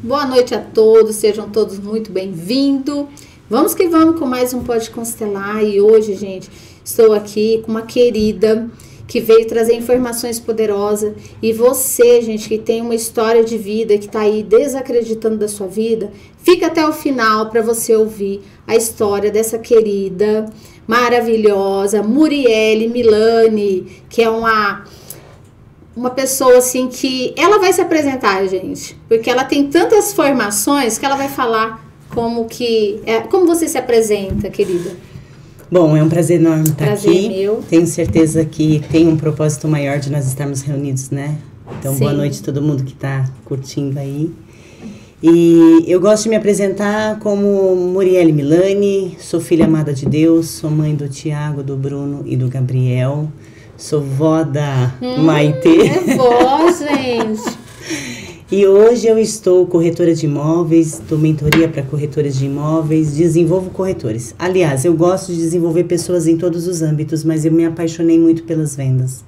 Boa noite a todos, sejam todos muito bem-vindos. Vamos que vamos com mais um Pode Constelar. E hoje, gente, estou aqui com uma querida que veio trazer informações poderosas. E você, gente, que tem uma história de vida, que está aí desacreditando da sua vida, fica até o final para você ouvir a história dessa querida, maravilhosa, Muriele Milani, que é uma pessoa assim que ela vai se apresentar, gente, porque ela tem tantas formações que ela vai falar como você se apresenta, querida. Bom, é um prazer enorme estar aqui. Meu. Tenho certeza que tem um propósito maior de nós estarmos reunidos, né? Então, Sim. Boa noite a todo mundo que está curtindo aí. E eu gosto de me apresentar como Muriele Milani, sou filha amada de Deus, sou mãe do Tiago, do Bruno e do Gabriel. Sou vó da Maitê. É vó, gente. E hoje eu estou corretora de imóveis, dou mentoria para corretores de imóveis, desenvolvo corretores. Aliás, eu gosto de desenvolver pessoas em todos os âmbitos, mas eu me apaixonei muito pelas vendas.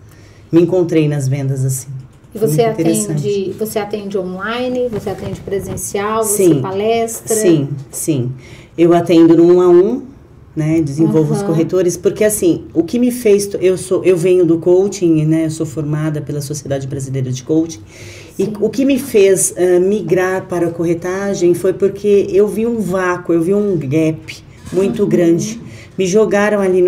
Me encontrei nas vendas assim. E você atende online, você atende presencial, sim, você palestra? Sim. Eu atendo no 1 a 1. Né, desenvolvo os corretores, porque assim, o que me fez, eu venho do coaching, né, eu sou formada pela Sociedade Brasileira de Coaching, e o que me fez migrar para a corretagem foi porque eu vi um vácuo, eu vi um gap muito grande. Me jogaram ali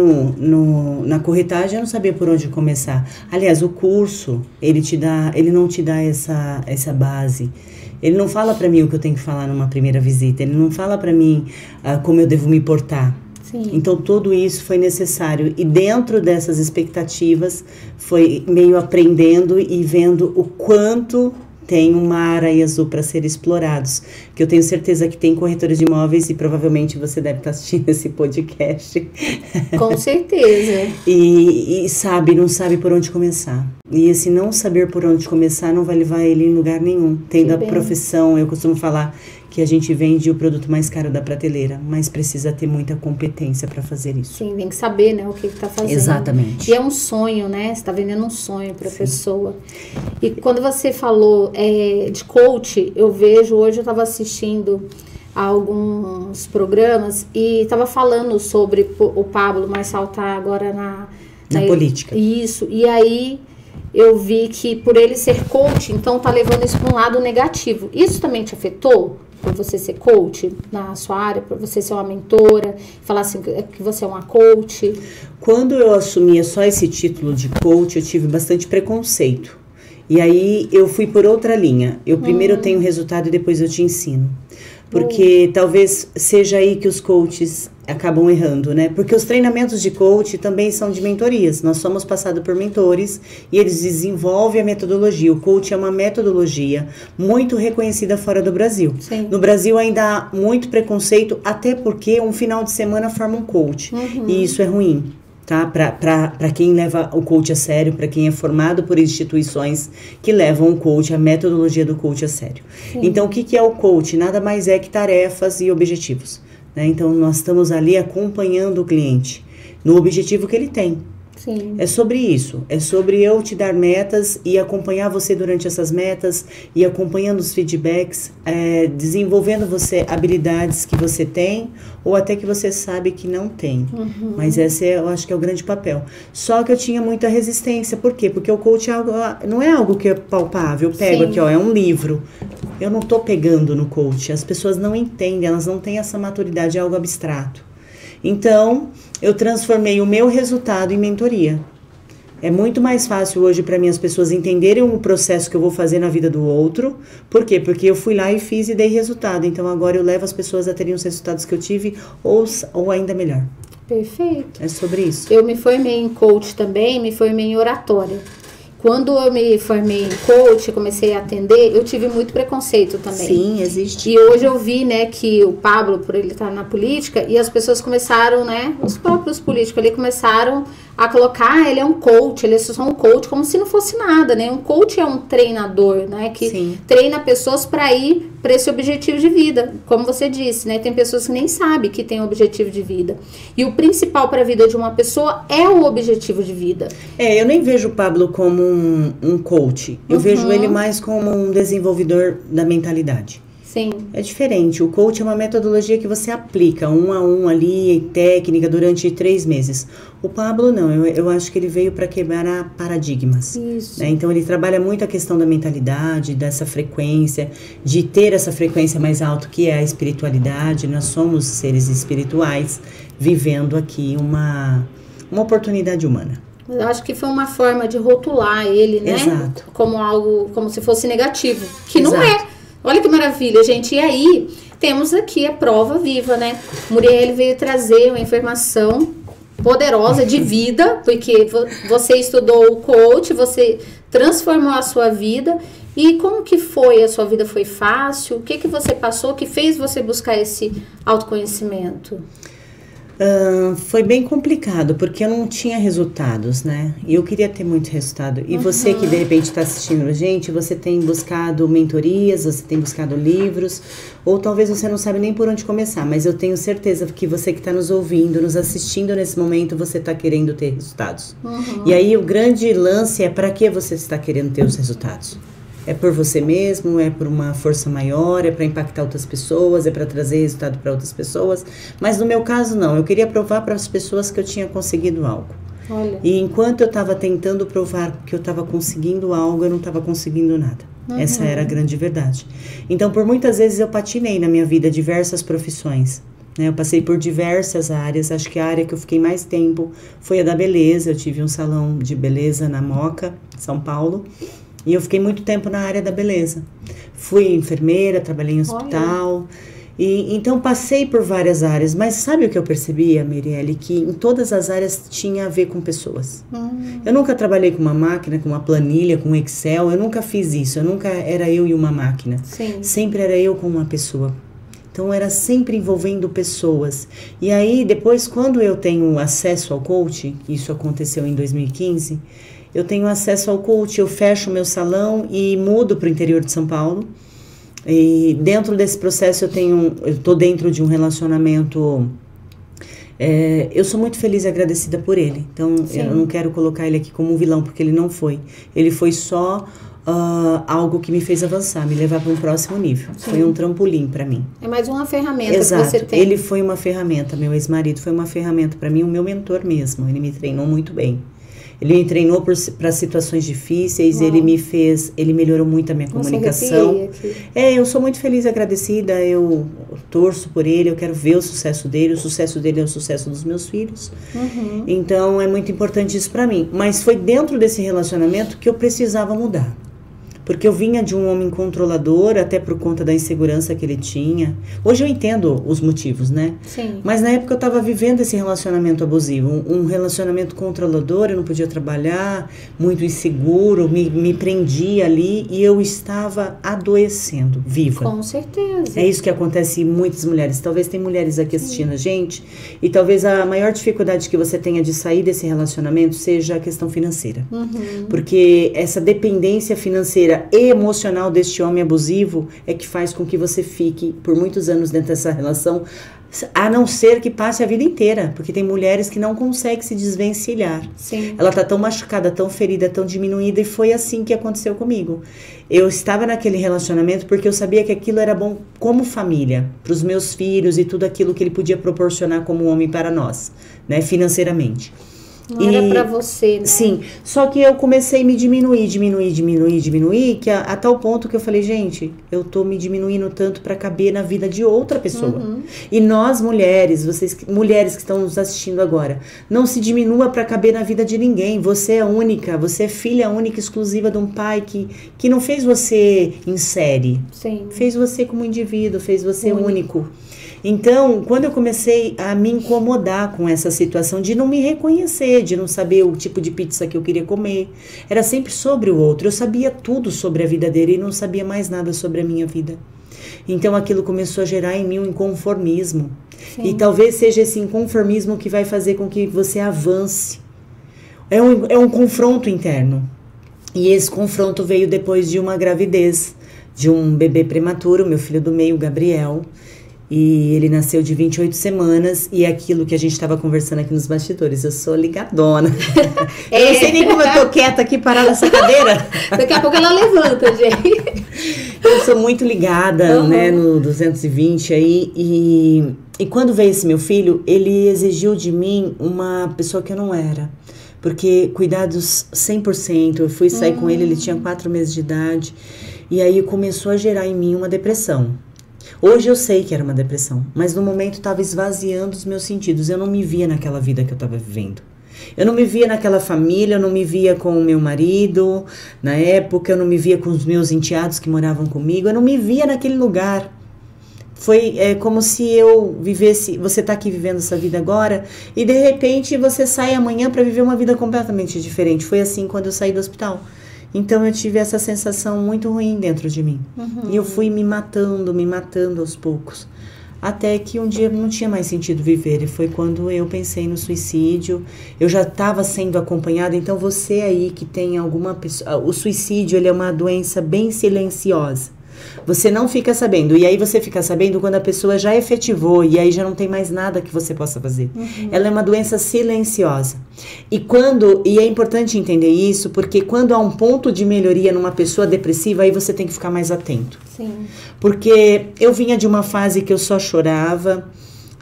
na corretagem, eu não sabia por onde começar. Aliás, o curso, ele não te dá essa base. Ele não fala para mim o que eu tenho que falar numa primeira visita, ele não fala para mim como eu devo me portar. Sim. Então, tudo isso foi necessário. E dentro dessas expectativas, foi meio aprendendo e vendo o quanto tem um mar aí azul para ser explorados. Que eu tenho certeza que tem corretores de imóveis e provavelmente você deve estar assistindo esse podcast. Com certeza. E não sabe por onde começar. E esse não saber por onde começar não vai levar ele em lugar nenhum. Tendo a profissão, eu costumo falar que a gente vende o produto mais caro da prateleira, mas precisa ter muita competência para fazer isso. Sim, tem que saber, né, o que está fazendo. Exatamente. E é um sonho, né? Você está vendendo um sonho para a pessoa. E quando você falou de coach, hoje eu estava assistindo a alguns programas e estava falando sobre o Pablo Marçal tá agora na política. Isso, e aí eu vi que por ele ser coach, então tá levando isso para um lado negativo. Isso também te afetou? Por você ser coach na sua área, por você ser uma mentora, falar assim que você é uma coach? Quando eu assumia só esse título de coach, eu tive bastante preconceito. E aí eu fui por outra linha. Eu primeiro tenho resultado e depois eu te ensino. Porque talvez seja aí que os coaches acabam errando, né? Porque os treinamentos de coach também são de mentorias. Nós somos passados por mentores e eles desenvolvem a metodologia. O coach é uma metodologia muito reconhecida fora do Brasil. Sim. No Brasil ainda há muito preconceito, até porque um final de semana forma um coach. E isso é ruim. Tá? Para quem leva o coach a sério, para quem é formado por instituições que levam o coach, a metodologia do coach a sério. Sim. Então, o que é o coach? Nada mais é que tarefas e objetivos. Né? Então, nós estamos ali acompanhando o cliente no objetivo que ele tem. Sim. É sobre isso, é sobre eu te dar metas e acompanhar você durante essas metas e acompanhando os feedbacks, desenvolvendo você habilidades que você tem ou até que você sabe que não tem. Mas esse eu acho que é o grande papel. Só que eu tinha muita resistência, por quê? Porque o coach não é algo que é palpável. Eu pego aqui, é um livro. Eu não estou pegando no coach, as pessoas não entendem, elas não têm essa maturidade, é algo abstrato. Então, eu transformei o meu resultado em mentoria. É muito mais fácil hoje para mim as pessoas entenderem o processo que eu vou fazer na vida do outro. Por quê? Porque eu fui lá e fiz e dei resultado. Então, agora eu levo as pessoas a terem os resultados que eu tive ou ainda melhor. Perfeito. É sobre isso. Eu me formei em coach também, me formei em oratória. Quando eu me formei em coach, comecei a atender, eu tive muito preconceito também. Sim, existe. E hoje eu vi, né, que o Pablo, por ele estar na política, e as pessoas começaram, né, os próprios políticos ali começaram a colocar, ele é um coach, ele é só um coach, como se não fosse nada, né? Um coach é um treinador, né, que treina pessoas para ir para esse objetivo de vida. Como você disse, né, tem pessoas que nem sabem que tem um objetivo de vida. E o principal para a vida de uma pessoa é o objetivo de vida. Eu nem vejo o Pablo como um coach. Eu vejo ele mais como um desenvolvedor da mentalidade. Sim. É diferente. O coach é uma metodologia que você aplica um a um ali, técnica, durante 3 meses. O Pablo não, eu acho que ele veio para quebrar paradigmas. Isso. Né? Então ele trabalha muito a questão da mentalidade, dessa frequência, de ter essa frequência mais alta que é a espiritualidade. Nós somos seres espirituais vivendo aqui uma oportunidade humana. Eu acho que foi uma forma de rotular ele, né? Exato. Como algo, como se fosse negativo. Que Exato. não é. Olha que maravilha, gente. E aí, temos aqui a prova viva, né? Muriel veio trazer uma informação poderosa de vida, porque você estudou o coach, você transformou a sua vida. E como que foi? A sua vida foi fácil? O que que você passou que fez você buscar esse autoconhecimento? Foi bem complicado, porque eu não tinha resultados, né? E eu queria ter muito resultado. E você que de repente está assistindo a gente, você tem buscado mentorias, você tem buscado livros, ou talvez você não sabe nem por onde começar, mas eu tenho certeza que você que está nos ouvindo, nos assistindo nesse momento, você está querendo ter resultados. E aí o grande lance é para que você está querendo ter os resultados. É por você mesmo, é por uma força maior, é para impactar outras pessoas, é para trazer resultado para outras pessoas. Mas no meu caso, não. Eu queria provar para as pessoas que eu tinha conseguido algo. Olha. E enquanto eu estava tentando provar que eu estava conseguindo algo, eu não estava conseguindo nada. Essa era a grande verdade. Então, por muitas vezes eu patinei na minha vida diversas profissões. Eu passei por diversas áreas. Acho que a área que eu fiquei mais tempo foi a da beleza. Eu tive um salão de beleza na Moca, São Paulo. E eu fiquei muito tempo na área da beleza. Fui enfermeira, trabalhei em hospital. E, então passei por várias áreas. Mas sabe o que eu percebia, Mirielle? Que em todas as áreas tinha a ver com pessoas. Eu nunca trabalhei com uma máquina, com uma planilha, com Excel. Eu nunca fiz isso. Eu nunca era eu e uma máquina. Sim. Sempre era eu com uma pessoa. Então era sempre envolvendo pessoas. E aí depois, quando eu tenho acesso ao coaching, isso aconteceu em 2015... Eu tenho acesso ao coach, eu fecho o meu salão e mudo para o interior de São Paulo. E dentro desse processo eu estou dentro de um relacionamento. Eu sou muito feliz e agradecida por ele. Então eu não quero colocar ele aqui como um vilão, porque ele não foi. Ele foi só algo que me fez avançar, me levar para um próximo nível. Sim. Foi um trampolim para mim. É mais uma ferramenta. Exato. Que você tem. Ele foi uma ferramenta, meu ex-marido foi uma ferramenta para mim, o meu mentor mesmo. Ele me treinou muito bem. Ele me treinou para situações difíceis, ele melhorou muito a minha comunicação. Eu sou muito feliz e agradecida, eu torço por ele, eu quero ver o sucesso dele é o sucesso dos meus filhos. Então é muito importante isso para mim. Mas foi dentro desse relacionamento que eu precisava mudar. Porque eu vinha de um homem controlador, até por conta da insegurança que ele tinha. Hoje eu entendo os motivos, né? Sim. Mas na época eu estava vivendo esse relacionamento abusivo. Um relacionamento controlador, eu não podia trabalhar, muito inseguro, me prendia ali e eu estava adoecendo, viva. Com certeza. É isso que acontece em muitas mulheres. Talvez tem mulheres aqui assistindo a gente e talvez a maior dificuldade que você tenha de sair desse relacionamento seja a questão financeira. Porque essa dependência financeira e emocional deste homem abusivo é que faz com que você fique por muitos anos dentro dessa relação, a não ser que passe a vida inteira, porque tem mulheres que não conseguem se desvencilhar. Sim. Ela tá tão machucada, tão ferida, tão diminuída, e foi assim que aconteceu comigo. Eu estava naquele relacionamento porque eu sabia que aquilo era bom como família, para os meus filhos e tudo aquilo que ele podia proporcionar como homem para nós, né, financeiramente. Não era pra você, né? Sim, só que eu comecei a me diminuir, que a tal ponto que eu falei, gente, eu tô me diminuindo tanto pra caber na vida de outra pessoa. E nós mulheres, mulheres que estão nos assistindo agora, não se diminua pra caber na vida de ninguém. Você é única, você é filha única, exclusiva de um pai que não fez você em série. Sim. Fez você como indivíduo, fez você único. Então, quando eu comecei a me incomodar com essa situação de não me reconhecer, de não saber o tipo de pizza que eu queria comer, era sempre sobre o outro. Eu sabia tudo sobre a vida dele e não sabia mais nada sobre a minha vida. Então, aquilo começou a gerar em mim um inconformismo. Sim. E talvez seja esse inconformismo que vai fazer com que você avance. É um confronto interno. E esse confronto veio depois de uma gravidez, de um bebê prematuro, meu filho do meio, Gabriel. E ele nasceu de 28 semanas, e é aquilo que a gente estava conversando aqui nos bastidores, eu sou ligadona. Eu não sei nem como eu tô quieta aqui parada nessa cadeira. Daqui a pouco ela levanta, gente. Eu sou muito ligada, né, no 220 aí, e quando veio esse meu filho, ele exigiu de mim uma pessoa que eu não era. Porque cuidados 100%, eu fui sair com ele tinha 4 meses de idade, e aí começou a gerar em mim uma depressão. Hoje eu sei que era uma depressão, mas no momento estava esvaziando os meus sentidos. Eu não me via naquela vida que eu estava vivendo. Eu não me via naquela família, eu não me via com o meu marido na época, eu não me via com os meus enteados que moravam comigo, eu não me via naquele lugar. Foi como se eu vivesse, você está aqui vivendo essa vida agora e de repente você sai amanhã para viver uma vida completamente diferente. Foi assim quando eu saí do hospital. Então eu tive essa sensação muito ruim dentro de mim. E eu fui me matando aos poucos. Até que um dia não tinha mais sentido viver. E foi quando eu pensei no suicídio. Eu já estava sendo acompanhada. Então você aí que tem alguma pessoa... O suicídio, ele é uma doença bem silenciosa. Você não fica sabendo. E aí você fica sabendo quando a pessoa já efetivou. E aí já não tem mais nada que você possa fazer. Ela é uma doença silenciosa. E é importante entender isso, porque quando há um ponto de melhoria numa pessoa depressiva, aí você tem que ficar mais atento. Sim. Porque eu vinha de uma fase que eu só chorava.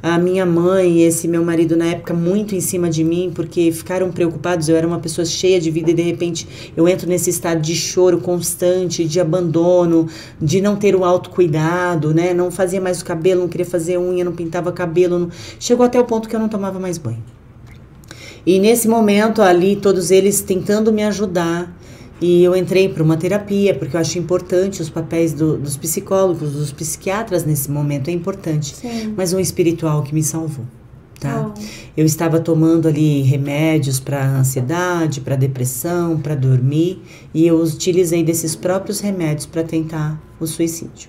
A minha mãe e esse meu marido na época muito em cima de mim, porque ficaram preocupados. Eu era uma pessoa cheia de vida e de repente eu entro nesse estado de choro constante, de abandono, de não ter o autocuidado, né? Não fazia mais o cabelo, não queria fazer unha, não pintava cabelo. Chegou até o ponto que eu não tomava mais banho. E nesse momento ali, todos eles tentando me ajudar, e eu entrei para uma terapia, porque eu acho importante os papéis dos psicólogos, dos psiquiatras nesse momento, é importante. Sim. Mas um espiritual que me salvou, tá? Eu estava tomando ali remédios para ansiedade, para depressão, para dormir, e eu utilizei desses próprios remédios para tentar o suicídio.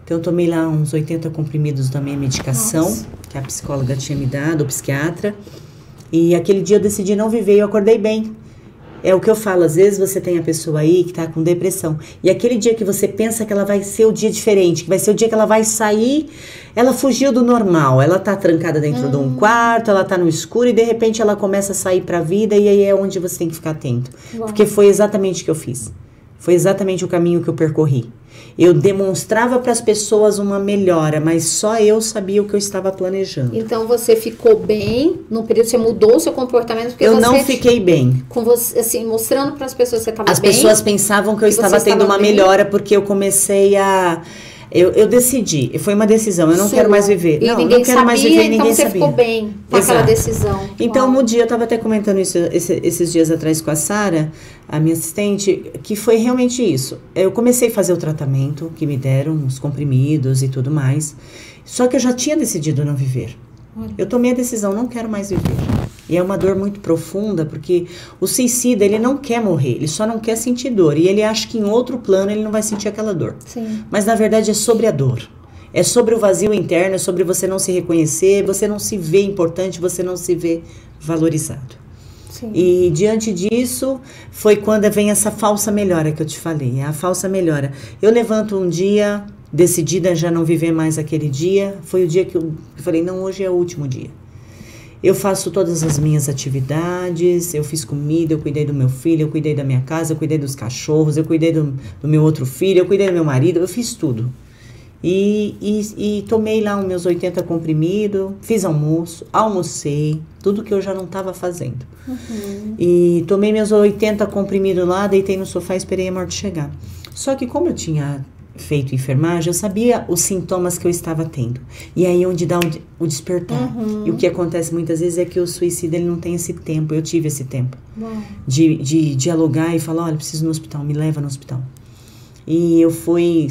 Então eu tomei lá uns 80 comprimidos da minha medicação, que a psicóloga tinha me dado, o psiquiatra, e aquele dia eu decidi não viver e eu acordei bem. É o que eu falo, às vezes você tem a pessoa aí que tá com depressão, e aquele dia que você pensa que ela vai ser o dia diferente, que vai ser o dia que ela vai sair, ela fugiu do normal, ela tá trancada dentro de um quarto, ela tá no escuro e de repente ela começa a sair pra vida, e aí é onde você tem que ficar atento. Porque foi exatamente o que eu fiz. Foi exatamente o caminho que eu percorri. Eu demonstrava para as pessoas uma melhora, mas só eu sabia o que eu estava planejando. Então você ficou bem no período, você mudou o seu comportamento? Porque eu não fiquei bem. Com você, assim, mostrando para as pessoas que você estava bem. As pessoas pensavam que eu estava tendo uma melhora porque eu comecei a... Eu decidi, foi uma decisão, eu não quero mais viver. E não, ninguém não quero sabia, mais viver, ninguém então você sabia. ficou bem com aquela decisão. Então, no dia, eu estava até comentando isso esses dias atrás com a Sara, a minha assistente, que foi realmente isso. Eu comecei a fazer o tratamento que me deram, os comprimidos e tudo mais, só que eu já tinha decidido não viver. Eu tomei a decisão, não quero mais viver. E é uma dor muito profunda, porque o suicida, ele não quer morrer, ele só não quer sentir dor. E ele acha que em outro plano ele não vai sentir aquela dor. Sim. Mas na verdade é sobre a dor. É sobre o vazio interno, é sobre você não se reconhecer, você não se vê importante, você não se vê valorizado. Sim. E diante disso, foi quando vem essa falsa melhora que eu te falei, a falsa melhora. Eu levanto um dia, decidida a já não viver mais aquele dia, foi o dia que eu falei, não, hoje é o último dia. Eu faço todas as minhas atividades, eu fiz comida, eu cuidei do meu filho, eu cuidei da minha casa, eu cuidei dos cachorros, eu cuidei do meu outro filho, eu cuidei do meu marido, eu fiz tudo. E tomei lá os meus 80 comprimidos, fiz almoço, almocei, tudo que eu já não estava fazendo. E tomei meus 80 comprimidos lá, deitei no sofá e esperei a morte chegar. Só que como eu tinha feito enfermagem, eu sabia os sintomas que eu estava tendo. E aí onde dá o despertar. E o que acontece muitas vezes é que o suicida ele não tem esse tempo. Eu tive esse tempo de dialogar e falar, olha, preciso ir no hospital, me leva no hospital. E eu fui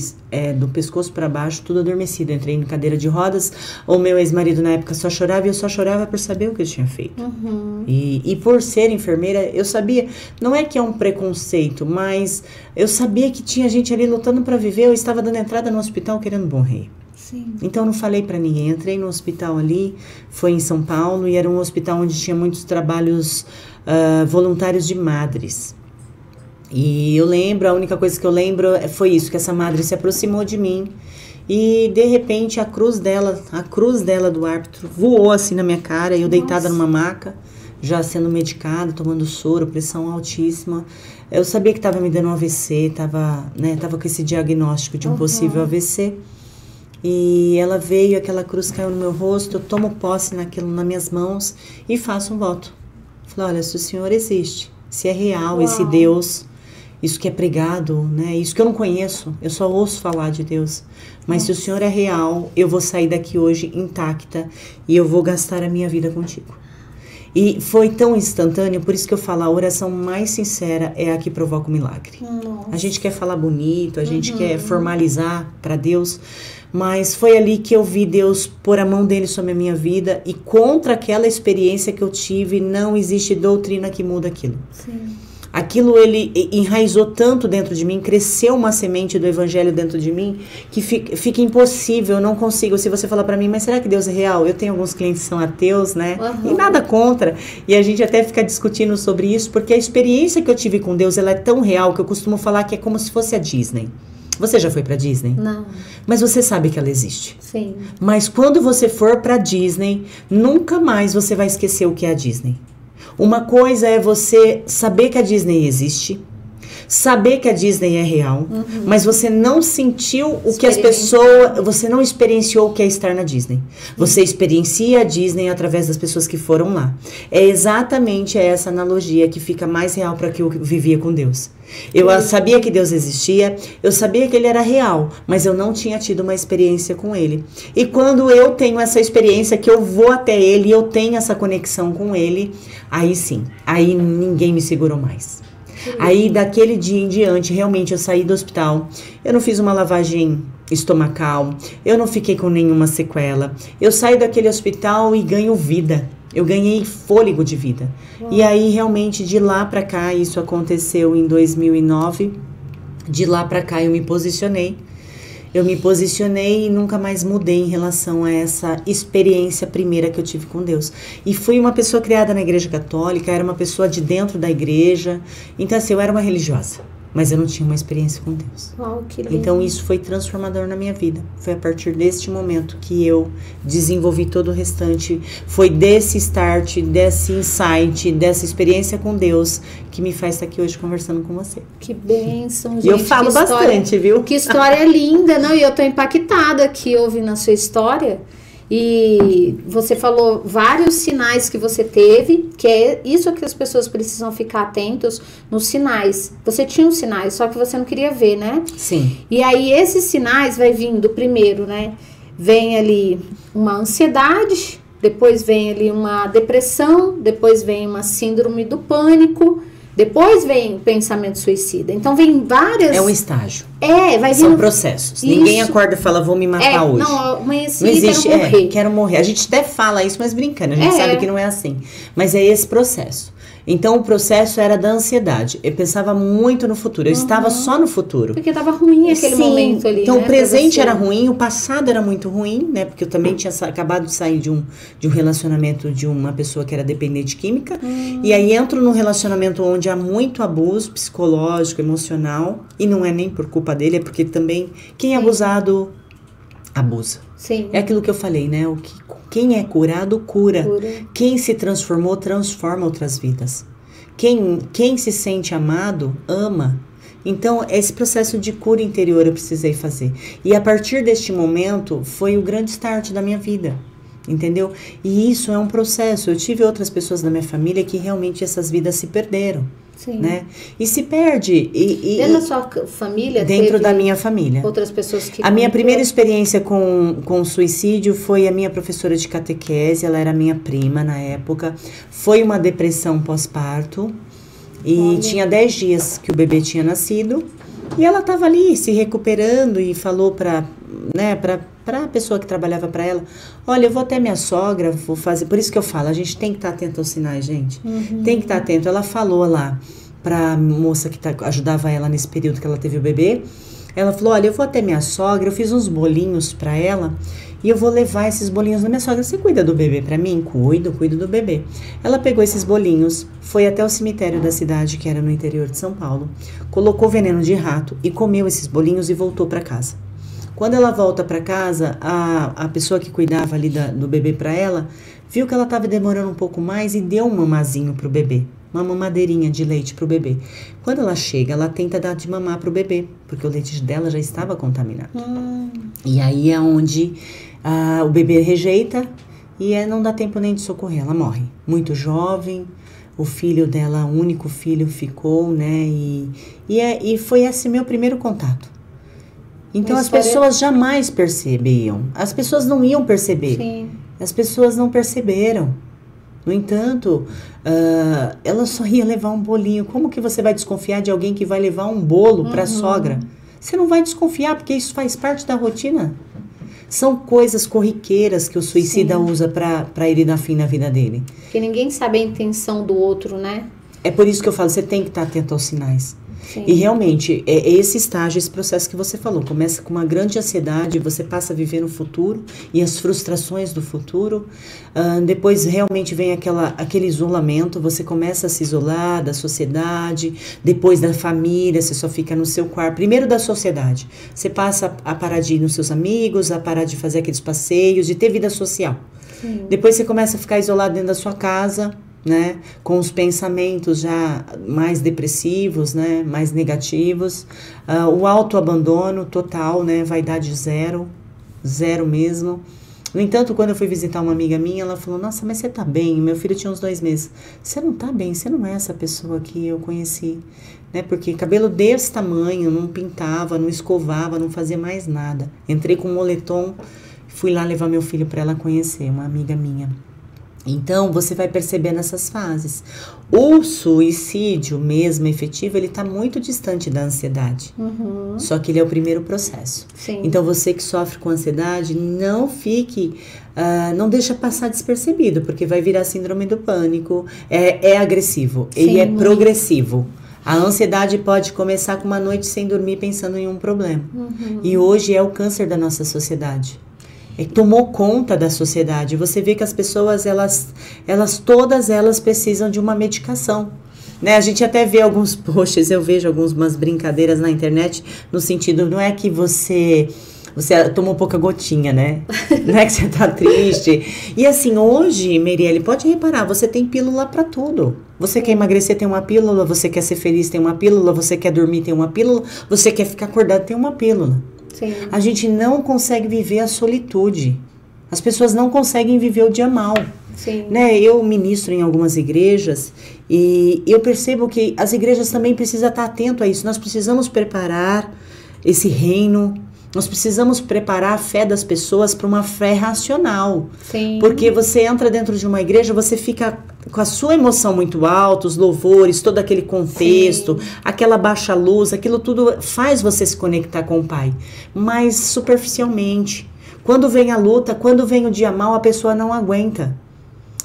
do pescoço para baixo, tudo adormecido. Eu entrei em cadeira de rodas. O meu ex-marido na época só chorava, e eu só chorava por saber o que eu tinha feito. E por ser enfermeira, eu sabia, não é que é um preconceito, mas eu sabia que tinha gente ali lutando para viver. Eu estava dando entrada no hospital querendo morrer. Sim. Então não falei para ninguém. Entrei no hospital ali, foi em São Paulo, e era um hospital onde tinha muitos trabalhos voluntários de madres. E eu lembro, a única coisa que eu lembro foi isso, que essa madre se aproximou de mim E de repente a cruz dela do árbitro voou assim na minha cara, eu deitada numa maca, já sendo medicada, tomando soro, pressão altíssima. Eu sabia que estava me dando um AVC, tava com esse diagnóstico de um possível AVC. E ela veio, aquela cruz caiu no meu rosto, eu tomo posse naquilo nas minhas mãos e faço um voto. Falei, olha, se o Senhor existe, se é real esse Deus, isso que é pregado, né? Isso que eu não conheço, eu só ouço falar de Deus. Mas se o Senhor é real, eu vou sair daqui hoje intacta e eu vou gastar a minha vida contigo. E foi tão instantâneo, por isso que eu falo, a oração mais sincera é a que provoca o milagre. A gente quer falar bonito, a gente quer formalizar para Deus, mas foi ali que eu vi Deus pôr a mão dele sobre a minha vida e contra aquela experiência que eu tive, não existe doutrina que muda aquilo. Sim. Aquilo ele enraizou tanto dentro de mim, cresceu uma semente do evangelho dentro de mim, que fica impossível, eu não consigo. Se você falar pra mim, mas será que Deus é real? Eu tenho alguns clientes que são ateus, né? E nada contra. E a gente até fica discutindo sobre isso, porque a experiência que eu tive com Deus, ela é tão real que eu costumo falar que é como se fosse a Disney. Você já foi pra Disney? Não. Mas você sabe que ela existe. Sim. Mas quando você for pra Disney, nunca mais você vai esquecer o que é a Disney. Uma coisa é você saber que a Disney existe, saber que a Disney é real, mas você não sentiu o que as pessoas, você não experienciou o que é estar na Disney. Você experiencia a Disney através das pessoas que foram lá. É exatamente essa analogia que fica mais real para que eu vivia com Deus. Eu sabia que Deus existia, eu sabia que Ele era real, mas eu não tinha tido uma experiência com Ele. E quando eu tenho essa experiência, que eu vou até Ele e eu tenho essa conexão com Ele, aí sim, aí ninguém me segurou mais. Aí daquele dia em diante, realmente eu saí do hospital, eu não fiz uma lavagem estomacal, eu não fiquei com nenhuma sequela, eu saí daquele hospital e ganho vida. Eu ganhei fôlego de vida. E aí, realmente, de lá pra cá, isso aconteceu em 2009. De lá pra cá, eu me posicionei. Eu me posicionei e nunca mais mudei em relação a essa experiência primeira que eu tive com Deus. E fui uma pessoa criada na igreja católica, era uma pessoa de dentro da igreja. Então, assim, eu era uma religiosa. Mas eu não tinha uma experiência com Deus. Que lindo. Então isso foi transformador na minha vida. Foi a partir deste momento que eu desenvolvi todo o restante. Foi desse start, desse insight, dessa experiência com Deus que me faz estar aqui hoje conversando com você. Que bênção, gente. E eu falo bastante, viu? Que história linda, não? E eu tô impactada aqui ouvindo a sua história. E você falou vários sinais que você teve, que é isso que as pessoas precisam ficar atentos nos sinais. Você tinha os sinais, só que você não queria ver, né? Sim. E aí esses sinais vai vindo primeiro, né? Vem ali uma ansiedade, depois vem ali uma depressão, depois vem uma síndrome do pânico, depois vem pensamento suicida. Então vem várias... É um estágio. Vai vindo... São processos. Isso. Ninguém acorda e fala, vou me matar hoje. Não, amanheci, não existe, quero morrer. Quero morrer. A gente até fala isso, mas brincando. A gente sabe que não é assim. Mas é esse processo. Então, o processo era da ansiedade. Eu pensava muito no futuro. Eu estava só no futuro. Porque estava ruim aquele momento ali, então, né, o presente era ruim, o passado era muito ruim, né? Porque eu também tinha acabado de sair de um relacionamento de uma pessoa que era dependente química. E aí entro num relacionamento onde há muito abuso psicológico, emocional. E não é nem por culpa dele, é porque também quem é abusado, abusa. Sim. É aquilo que eu falei, né? Quem é curado, cura. Quem se transformou, transforma outras vidas. Quem se sente amado, ama. Então, esse processo de cura interior eu precisei fazer. E a partir deste momento, foi o grande start da minha vida. Entendeu? E isso é um processo. Eu tive outras pessoas da minha família que realmente essas vidas se perderam. Sim. Né? E se perde. Dentro da sua família? Dentro da minha família. Outras pessoas que... A minha primeira experiência com suicídio foi a minha professora de catequese, ela era minha prima na época. Foi uma depressão pós-parto. E tinha 10 dias que o bebê tinha nascido. E ela estava ali se recuperando e falou para a pessoa que trabalhava para ela, olha, eu vou até minha sogra, vou fazer... Por isso que eu falo, a gente tem que estar atento aos sinais, gente. Tem que estar atento. Ela falou lá para a moça que ajudava ela nesse período que ela teve o bebê. Ela falou, olha, eu vou até minha sogra, eu fiz uns bolinhos para ela e eu vou levar esses bolinhos na minha sogra. Você cuida do bebê para mim? Cuido do bebê. Ela pegou esses bolinhos, foi até o cemitério da cidade, que era no interior de São Paulo, colocou veneno de rato e comeu esses bolinhos e voltou para casa. Quando ela volta para casa, a pessoa que cuidava ali do bebê para ela, viu que ela estava demorando um pouco mais e deu um mamazinho pro bebê. Uma mamadeirinha de leite pro bebê. Quando ela chega, ela tenta dar de mamar pro bebê, porque o leite dela já estava contaminado. E aí é onde o bebê rejeita e não dá tempo nem de socorrer, ela morre. Muito jovem, o filho dela, o único filho, ficou, né? E foi esse meu primeiro contato. Então as pessoas jamais percebiam, as pessoas não iam perceber. Sim. As pessoas não perceberam. No entanto, ela só ia levar um bolinho. Como que você vai desconfiar de alguém que vai levar um bolo para a sogra? Você não vai desconfiar, porque isso faz parte da rotina. São coisas corriqueiras que o suicida usa para ele dar fim na vida dele. Porque ninguém sabe a intenção do outro, né? É por isso que eu falo, você tem que estar atento aos sinais. Sim. E realmente, é esse estágio, esse processo que você falou, começa com uma grande ansiedade, você passa a viver no futuro e as frustrações do futuro, depois realmente vem aquele isolamento, você começa a se isolar da sociedade, depois da família, você só fica no seu quarto, primeiro da sociedade, você passa a parar de ir nos seus amigos, a parar de fazer aqueles passeios, de ter vida social. Sim. Depois você começa a ficar isolado dentro da sua casa, né, com os pensamentos já mais depressivos, né, mais negativos, o autoabandono total, né, vaidade zero mesmo. No entanto, quando eu fui visitar uma amiga minha, ela falou, nossa, mas você tá bem? Meu filho tinha uns 2 meses. Você não tá bem, você não é essa pessoa que eu conheci, né, porque cabelo desse tamanho, não pintava, não escovava, não fazia mais nada. Entrei com um moletom, fui lá levar meu filho para ela conhecer, uma amiga minha. Então, você vai percebendo essas fases. O suicídio mesmo, efetivo, ele está muito distante da ansiedade. Só que ele é o primeiro processo. Sim. Então, você que sofre com ansiedade, não fique, não deixa passar despercebido, porque vai virar síndrome do pânico. É agressivo, ele é progressivo. A ansiedade pode começar com uma noite sem dormir pensando em um problema. E hoje é o câncer da nossa sociedade. Tomou conta da sociedade. Você vê que as pessoas, todas elas precisam de uma medicação, né? A gente até vê alguns posts, eu vejo algumas brincadeiras na internet, no sentido, não é que você tomou pouca gotinha, né? Não é que você tá triste. E assim, hoje, Merielle, pode reparar, você tem pílula pra tudo. Você quer emagrecer, tem uma pílula. Você quer ser feliz, tem uma pílula. Você quer dormir, tem uma pílula. Você quer ficar acordado, tem uma pílula. Sim. A gente não consegue viver a solitude. As pessoas não conseguem viver o dia mal. Sim. Né? Eu ministro em algumas igrejas e eu percebo que as igrejas também precisam estar atentas a isso. Nós precisamos preparar esse reino. Nós precisamos preparar a fé das pessoas para uma fé racional. Sim. Porque você entra dentro de uma igreja, você fica com a sua emoção muito alta, os louvores, todo aquele contexto, aquela baixa luz, aquilo tudo faz você se conectar com o Pai. Mas superficialmente. Quando vem a luta, quando vem o dia mal, a pessoa não aguenta.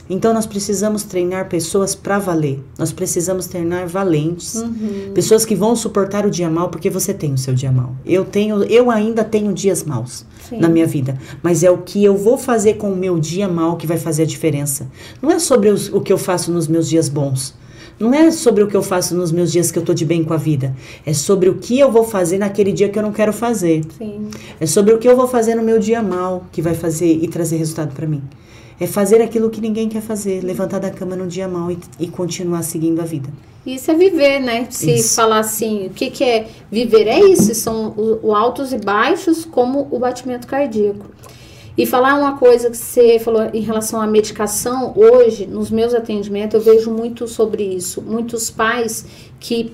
Então nós precisamos treinar pessoas para valer. Nós precisamos treinar valentes. Pessoas que vão suportar o dia mal, porque você tem o seu dia mal. Eu ainda tenho dias maus na minha vida. Mas é o que eu vou fazer com o meu dia mal que vai fazer a diferença. Não é sobre o que eu faço nos meus dias bons. Não é sobre o que eu faço nos meus dias que eu tô de bem com a vida. É sobre o que eu vou fazer naquele dia que eu não quero fazer. Sim. É sobre o que eu vou fazer no meu dia mal que vai fazer e trazer resultado para mim. É fazer aquilo que ninguém quer fazer, levantar da cama no dia mal e continuar seguindo a vida. Isso é viver, né? Se falar assim, o que é viver? É isso, são os altos e baixos, como o batimento cardíaco. E falar uma coisa que você falou em relação à medicação, hoje, nos meus atendimentos, eu vejo muito sobre isso. Muitos pais que,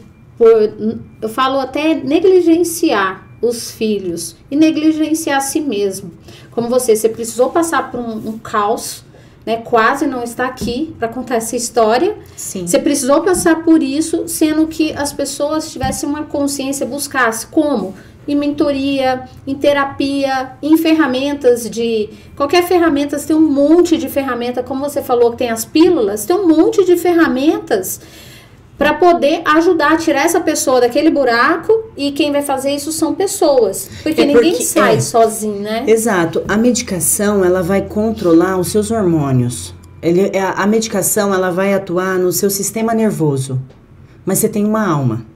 eu falo até negligenciar os filhos e negligenciar a si mesmo. Como você precisou passar por um caos, né? Quase não está aqui para contar essa história. Sim. Você precisou passar por isso, sendo que as pessoas tivessem uma consciência, buscassem como? Em mentoria, em terapia, em ferramentas qualquer ferramenta, tem um monte de ferramenta, como você falou que tem as pílulas, tem um monte de ferramentas para poder ajudar a tirar essa pessoa daquele buraco, e quem vai fazer isso são pessoas, porque ninguém sai sozinho, né? Exato. A medicação, ela vai controlar os seus hormônios. A medicação, ela vai atuar no seu sistema nervoso, mas você tem uma alma.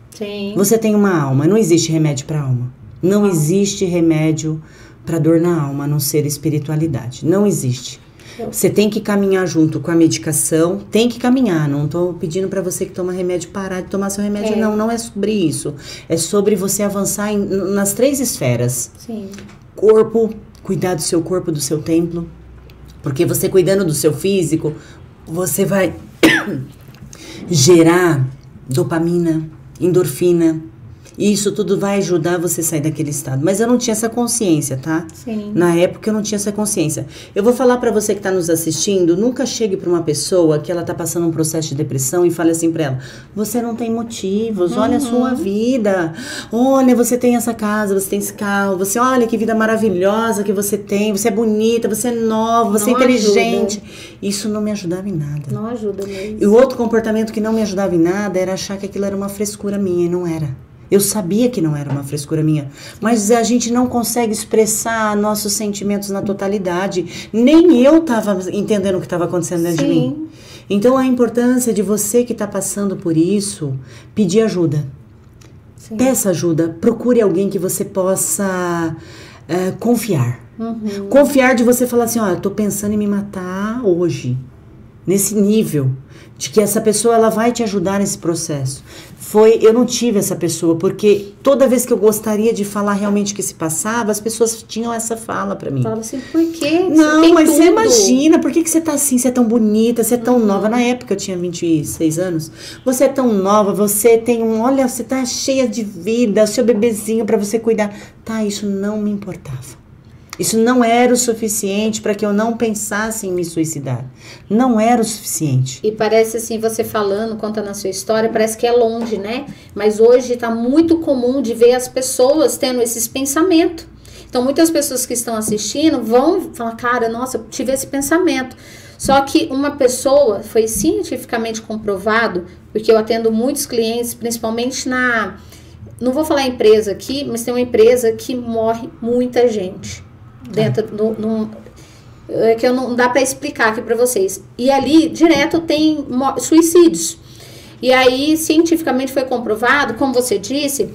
Sim. Você tem uma alma, não existe remédio para alma. Não existe remédio para dor na alma, a não ser espiritualidade. Não existe. Você tem que caminhar junto com a medicação, tem que caminhar. Não tô pedindo para você que toma remédio parar de tomar seu remédio, não é sobre isso. É sobre você avançar nas 3 esferas. Sim. Corpo, cuidar do seu corpo, do seu templo. Porque você cuidando do seu físico, você vai gerar dopamina, endorfina. E isso tudo vai ajudar você a sair daquele estado. Mas eu não tinha essa consciência, tá? Sim. Na época eu não tinha essa consciência. Eu vou falar pra você que tá nos assistindo, nunca chegue pra uma pessoa que ela tá passando um processo de depressão e fale assim pra ela: você não tem motivos, olha a sua vida. Olha, você tem essa casa, você tem esse carro, você olha que vida maravilhosa que você tem, você é bonita, você é nova, você é inteligente. Isso não me ajudava em nada. Não ajuda mesmo. E o outro comportamento que não me ajudava em nada era achar que aquilo era uma frescura minha, e não era. Eu sabia que não era uma frescura minha, mas a gente não consegue expressar nossos sentimentos na totalidade. Nem eu estava entendendo o que estava acontecendo dentro de mim. Então, a importância de você que está passando por isso, pedir ajuda. Sim. Peça ajuda, procure alguém que você possa confiar. Confiar de você falar assim, ó, eu tô pensando em me matar hoje. Nesse nível, de que essa pessoa ela vai te ajudar nesse processo. Eu não tive essa pessoa, porque toda vez que eu gostaria de falar realmente o que se passava, as pessoas tinham essa fala pra mim. Falava assim, por quê? Não, mas você imagina, por que você tá assim, você é tão bonita, você é tão nova. Na época eu tinha 26 anos. Você é tão nova, você tem olha, você tá cheia de vida, seu bebezinho pra você cuidar. Tá, isso não me importava. Isso não era o suficiente para que eu não pensasse em me suicidar. Não era o suficiente. E parece assim, você falando, contando a sua história, parece que é longe, né? Mas hoje está muito comum de ver as pessoas tendo esses pensamentos. Então, muitas pessoas que estão assistindo vão falar, cara, nossa, eu tive esse pensamento. Só que uma pessoa, foi cientificamente comprovado, porque eu atendo muitos clientes, principalmente não vou falar empresa aqui, mas tem uma empresa que morre muita gente. Dentro que não dá para explicar aqui para vocês. E ali, direto, tem suicídios. E aí, cientificamente foi comprovado, como você disse,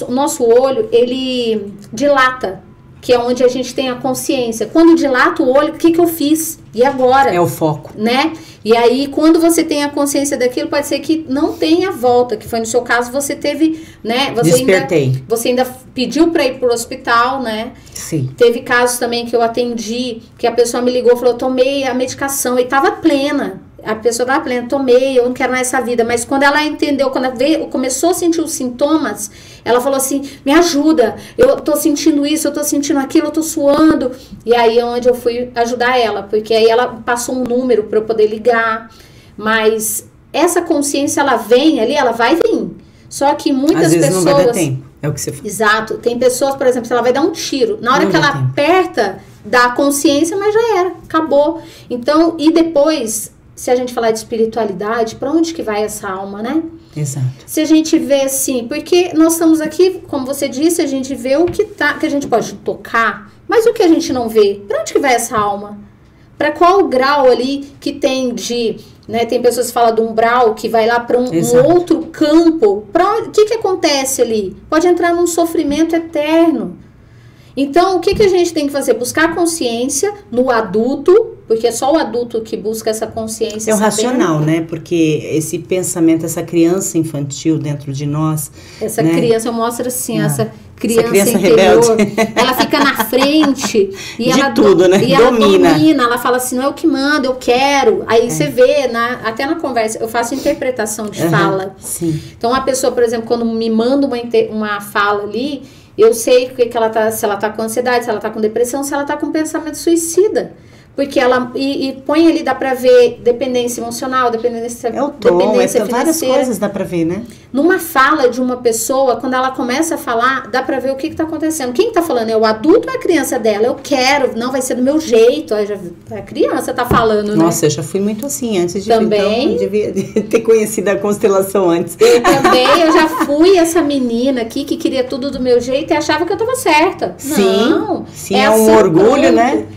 o nosso olho, ele dilata, que é onde a gente tem a consciência. Quando dilata o olho, o que eu fiz? E agora? É o foco. Né? E aí, quando você tem a consciência daquilo, pode ser que não tenha volta, que foi no seu caso, você teve, né? Despertei. Você ainda pediu para ir pro hospital, né? Sim. Teve casos também que eu atendi, que a pessoa me ligou e falou, tomei a medicação e tava plena. A pessoa estava plena, tomei, eu não quero mais essa vida. Mas quando ela entendeu, quando ela começou a sentir os sintomas, ela falou assim, me ajuda, eu tô sentindo isso, eu tô sentindo aquilo, eu tô suando. E aí é onde eu fui ajudar ela, porque aí ela passou um número para eu poder ligar. Mas essa consciência, ela vem ali, ela vai vir. Só que muitas às vezes pessoas... não vai dar tempo, é o que você fala. Exato, tem pessoas, por exemplo, se ela vai dar um tiro, na hora que ela aperta, dá a consciência, mas já era, acabou. Então, e depois... Se a gente falar de espiritualidade, para onde que vai essa alma, né? Exato. Se a gente vê assim, porque nós estamos aqui, como você disse, a gente vê o que a gente pode tocar, mas o que a gente não vê, para onde que vai essa alma? Para qual grau ali que tem de, né? Tem pessoas que falam de umbral, que vai lá para um outro campo. O que acontece ali? Pode entrar num sofrimento eterno. Então, o que a gente tem que fazer? Buscar consciência no adulto, porque é só o adulto que busca essa consciência. É o racional, né? Porque esse pensamento, essa criança infantil dentro de nós... Essa né? criança, eu mostro assim, essa criança interior, rebelde. Ela fica na frente e de ela tudo, né? E ela domina, ela fala assim, não é o que manda, eu quero. Aí você vê, até na conversa, eu faço interpretação de fala. Sim. Então, a pessoa, por exemplo, quando me manda uma fala ali... Eu sei que ela tá, se ela tá com ansiedade, se ela tá com depressão, se ela tá com pensamento suicida. Porque ela... E põe ali, dá pra ver dependência emocional, dependência financeira. É o tom, várias coisas dá pra ver, né? Numa fala de uma pessoa, quando ela começa a falar, dá pra ver o que tá acontecendo. Quem tá falando? É o adulto ou é a criança dela? Eu quero, não vai ser do meu jeito. Aí a criança tá falando, né? Nossa, eu já fui muito assim antes de... Também. Então, eu devia ter conhecido a constelação antes. Eu também, eu já fui essa menina aqui que queria tudo do meu jeito e achava que eu tava certa. Sim, não. Sim, é um orgulho, né?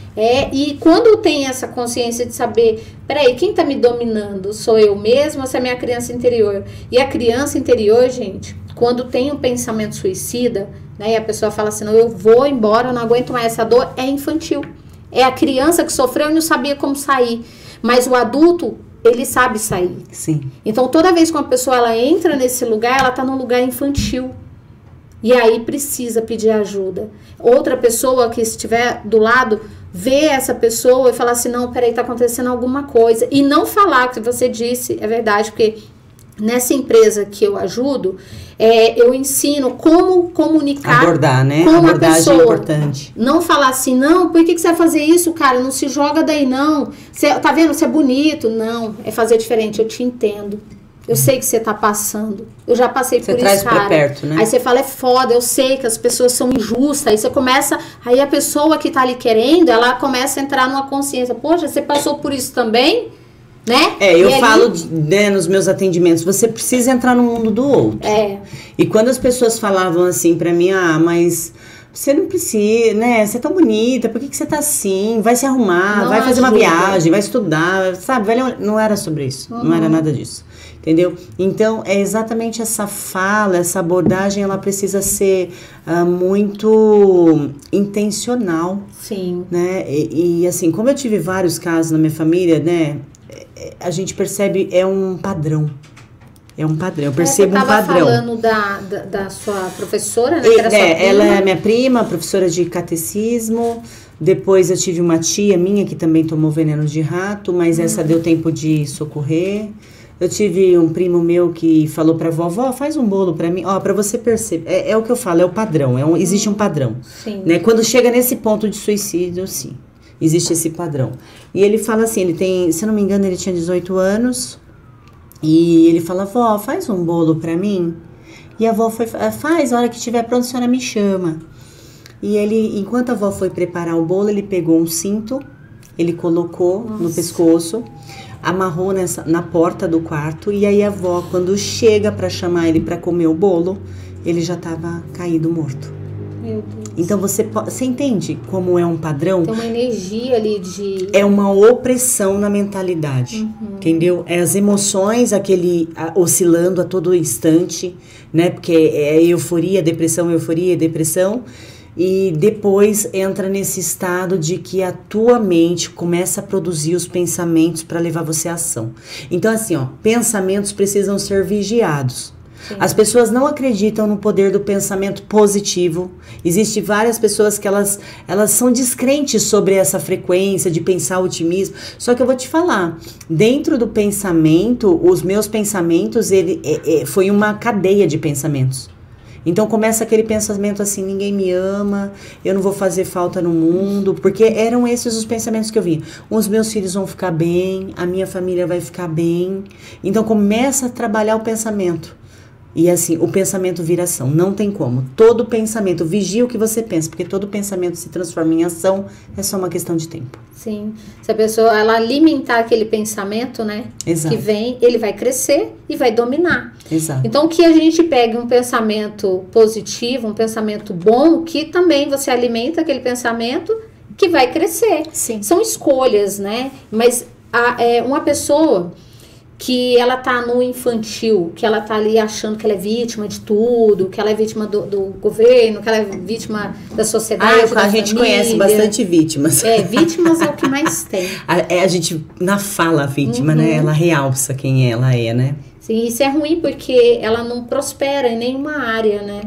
E quando tem essa consciência de saber, peraí, quem tá me dominando? Sou eu mesma ou se é a minha criança interior? E a criança interior, gente, quando tem um pensamento suicida, né, e a pessoa fala assim, não, eu vou embora, eu não aguento mais essa dor, é infantil. É a criança que sofreu e não sabia como sair. Mas o adulto, ele sabe sair. Sim. Então, toda vez que uma pessoa ela entra nesse lugar, ela está num lugar infantil. E aí precisa pedir ajuda. Outra pessoa que estiver do lado, vê essa pessoa e falar assim, não, peraí, tá acontecendo alguma coisa. E não falar, o que você disse, é verdade, porque nessa empresa que eu ajudo, eu ensino como comunicar. Abordar, né? Com abordagem a pessoa. É importante. Não falar assim, não, por que você vai fazer isso, cara? Não se joga daí, não. Tá vendo? Você é bonito. Não, é fazer diferente. Eu te entendo. Eu sei que você tá passando. Eu já passei por isso, cara. Você traz pra perto, né? Aí você fala, é foda, eu sei que as pessoas são injustas. Aí você começa... Aí a pessoa que tá ali querendo, ela começa a entrar numa consciência. Poxa, você passou por isso também? Né? Eu falo, né, nos meus atendimentos, você precisa entrar no mundo do outro. E quando as pessoas falavam assim pra mim, mas... Você não precisa, né? Você é tão bonita, por que você tá assim? Vai se arrumar, não vai fazer ajuda. uma viagem, vai estudar, sabe? Não era sobre isso, não era nada disso, entendeu? Então, é exatamente essa fala, essa abordagem, ela precisa ser muito intencional. Sim. Né? E assim, como eu tive vários casos na minha família, né? A gente percebe, é um padrão. É um padrão, eu percebo um padrão. Você estava falando da sua professora, né? Que era sua prima. Ela é minha prima, professora de catecismo. Depois eu tive uma tia minha que também tomou veneno de rato, mas essa deu tempo de socorrer. Eu tive um primo meu que falou pra vovó, faz um bolo pra mim. Ó, pra você perceber, é o que eu falo, é o padrão, existe um padrão. Sim. Né? Quando chega nesse ponto de suicídio, sim, existe esse padrão. E ele fala assim, ele tem, se eu não me engano, ele tinha 18 anos... E ele fala, vó, faz um bolo pra mim. E a vó faz, a hora que estiver pronto, a senhora me chama. E ele, enquanto a avó foi preparar o bolo, ele pegou um cinto, ele colocou no pescoço, amarrou na porta do quarto. E aí a avó, quando chega pra chamar ele pra comer o bolo, ele já tava caído, morto. Meu Deus. Então você entende como é um padrão? Tem uma energia ali de... É uma opressão na mentalidade, entendeu? É as emoções, oscilando a todo instante, né? Porque é euforia, depressão, e depois entra nesse estado de que a tua mente começa a produzir os pensamentos para levar você à ação. Então assim, pensamentos precisam ser vigiados. Sim. As pessoas não acreditam no poder do pensamento positivo. Existem várias pessoas que elas são descrentes sobre essa frequência de pensar otimismo. Só que eu vou te falar, dentro do pensamento, os meus pensamentos, foi uma cadeia de pensamentos. Então começa aquele pensamento assim, ninguém me ama, eu não vou fazer falta no mundo, porque eram esses os pensamentos que eu vinha. Os meus filhos vão ficar bem, a minha família vai ficar bem. Então começa a trabalhar o pensamento. E assim, o pensamento vira ação, não tem como. Todo pensamento, vigia o que você pensa, porque todo pensamento se transforma em ação, é só uma questão de tempo. Sim, se a pessoa ela alimentar aquele pensamento, né, exato, que vem, ele vai crescer e vai dominar. Exato. Então que a gente pegue um pensamento positivo, um pensamento bom, que também você alimenta aquele pensamento que vai crescer. Sim. São escolhas, né, mas uma pessoa... que ela tá no infantil, que ela tá ali achando que ela é vítima de tudo, que ela é vítima do governo, que ela é vítima da sociedade, a gente conhece bastante vítimas. Vítimas é o que mais tem. A gente, na fala vítima, né, ela realça quem ela é, né? Sim, isso é ruim porque ela não prospera em nenhuma área, né?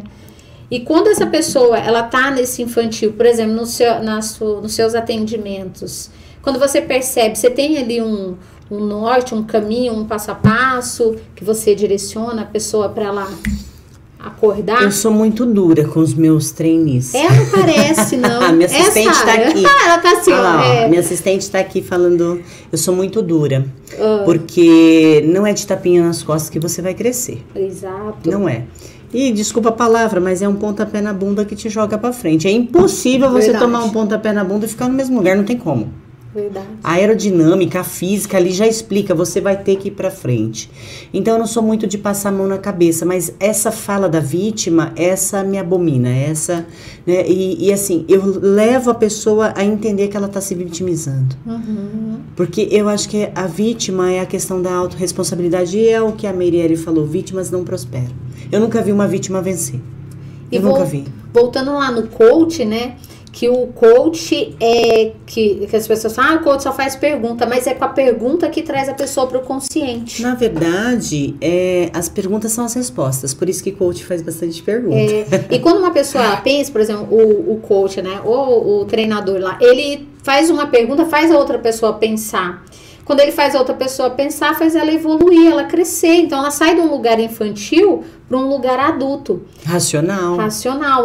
E quando essa pessoa, ela tá nesse infantil, por exemplo, nos seus atendimentos, quando você percebe, você tem ali um norte, um caminho, um passo a passo que você direciona a pessoa para ela acordar? Eu sou muito dura com os meus trainees. Não parece, não. A minha assistente está aqui. Ela tá assim, minha assistente está aqui falando, eu sou muito dura. Porque não é de tapinha nas costas que você vai crescer. Exato. Não é. E desculpa a palavra, mas é um pontapé na bunda que te joga para frente. É impossível você tomar um pontapé na bunda e ficar no mesmo lugar, não tem como. Verdade. A aerodinâmica, a física ali já explica, você vai ter que ir pra frente. Então eu não sou muito de passar a mão na cabeça, mas essa fala da vítima, essa me abomina, essa, né, e assim, eu levo a pessoa a entender que ela tá se vitimizando. Porque eu acho que a vítima é a questão da autorresponsabilidade, e é o que a Meirelles falou, vítimas não prosperam. Eu nunca vi uma vítima vencer. Eu nunca vi. Voltando lá no coach, né? Que o coach é que as pessoas falam, o coach só faz pergunta, mas é com a pergunta que traz a pessoa para o consciente. Na verdade, as perguntas são as respostas, por isso que coach faz bastante pergunta. E quando uma pessoa ela pensa, por exemplo, o coach, né, ou o treinador lá, ele faz uma pergunta, faz a outra pessoa pensar. Quando ele faz a outra pessoa pensar, faz ela evoluir, ela crescer. Então, ela sai de um lugar infantil para um lugar adulto. Racional,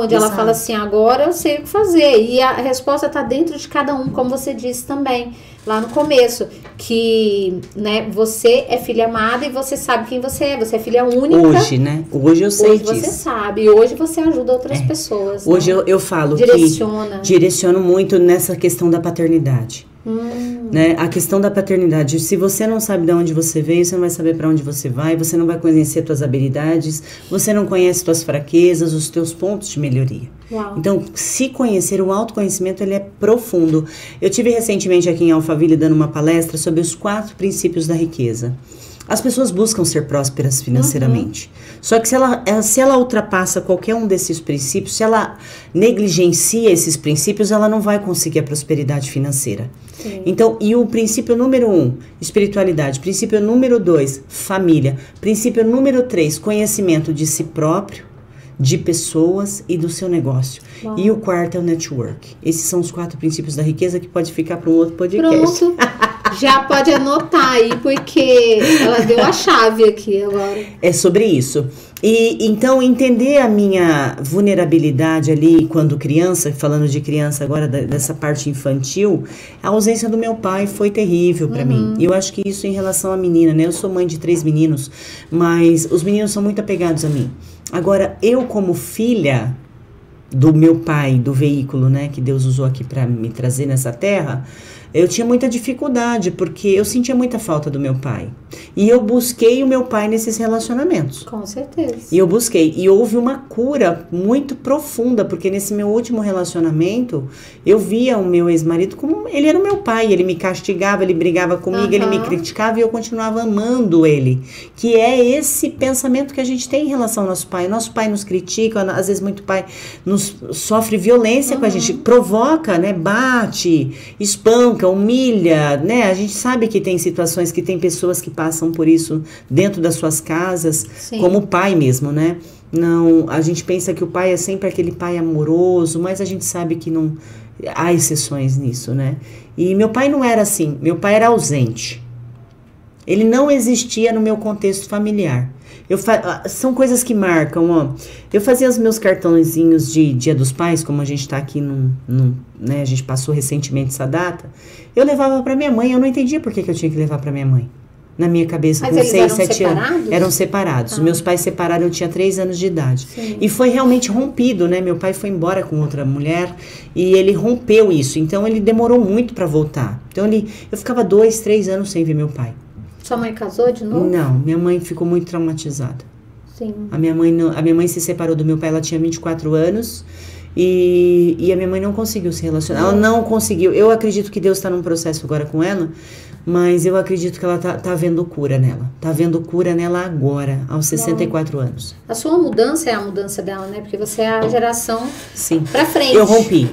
onde ela fala assim, agora eu sei o que fazer. E a resposta está dentro de cada um, como você disse também, lá no começo. Que, né, você é filha amada e você sabe quem você é. Você é filha única. Hoje, né? Hoje eu sei disso. Hoje você sabe. E hoje você ajuda outras pessoas. Hoje, né? eu falo que direciono muito nessa questão da paternidade. Né? A questão da paternidade, se você não sabe de onde você veio, você não vai saber para onde você vai, você não vai conhecer suas habilidades, você não conhece suas fraquezas, os teus pontos de melhoria. Uau. Então, se conhecer, o autoconhecimento, ele é profundo. Eu tive recentemente aqui em Alphaville dando uma palestra sobre os 4 princípios da riqueza. As pessoas buscam ser prósperas financeiramente. Só que se ela ultrapassa qualquer um desses princípios, se ela negligencia esses princípios, ela não vai conseguir a prosperidade financeira. Sim. Então, e o princípio número 1, espiritualidade. Princípio número 2, família. Princípio número 3, conhecimento de si próprio, de pessoas e do seu negócio. Uau. E o 4 é o network. Esses são os 4 princípios da riqueza que pode ficar para um outro podcast. Pronto. Já pode anotar aí, porque ela deu a chave aqui agora. É sobre isso. E então entender a minha vulnerabilidade ali quando criança, falando de criança agora, dessa parte infantil, a ausência do meu pai foi terrível para mim. E eu acho que isso em relação à menina, né? Eu sou mãe de 3 meninos, mas os meninos são muito apegados a mim. Agora, eu como filha do meu pai, do veículo, né, que Deus usou aqui para me trazer nessa terra, eu tinha muita dificuldade, porque eu sentia muita falta do meu pai. E eu busquei o meu pai nesses relacionamentos. Com certeza. E eu busquei. E houve uma cura muito profunda, porque nesse meu último relacionamento, eu via o meu ex-marido como ele era o meu pai. Ele me castigava, ele brigava comigo, ele me criticava e eu continuava amando ele. Que é esse pensamento que a gente tem em relação ao nosso pai. Nosso pai nos critica, às vezes muito pai sofre violência com a gente, provoca, né, bate, espanca, humilha, né? A gente sabe que tem situações que tem pessoas que passam por isso dentro das suas casas, Sim. como o pai mesmo, né? Não, a gente pensa que o pai é sempre aquele pai amoroso, mas a gente sabe que não há exceções nisso, né? E meu pai não era assim, meu pai era ausente. Ele não existia no meu contexto familiar. São coisas que marcam, ó. Eu fazia os meus cartõezinhos de Dia dos Pais, como a gente tá aqui né, a gente passou recentemente essa data. Eu levava pra minha mãe, eu não entendia por que eu tinha que levar pra minha mãe. Na minha cabeça, mas com 6, 7 separados? anos. Eram separados. Meus pais separaram, eu tinha 3 anos de idade. Sim. E foi realmente rompido, né? Meu pai foi embora com outra mulher e ele rompeu isso. Então, ele demorou muito pra voltar. Então, eu ficava 2, 3 anos sem ver meu pai. Sua mãe casou de novo? Não, minha mãe ficou muito traumatizada. Sim. A minha mãe se separou do meu pai, ela tinha 24 anos e a minha mãe não conseguiu se relacionar. Ela não conseguiu. Eu acredito que Deus está num processo agora com ela, mas eu acredito que ela tá vendo cura nela. Tá vendo cura nela agora, aos 64 anos. A sua mudança é a mudança dela, né? Porque você é a geração Sim. pra frente. Eu rompi.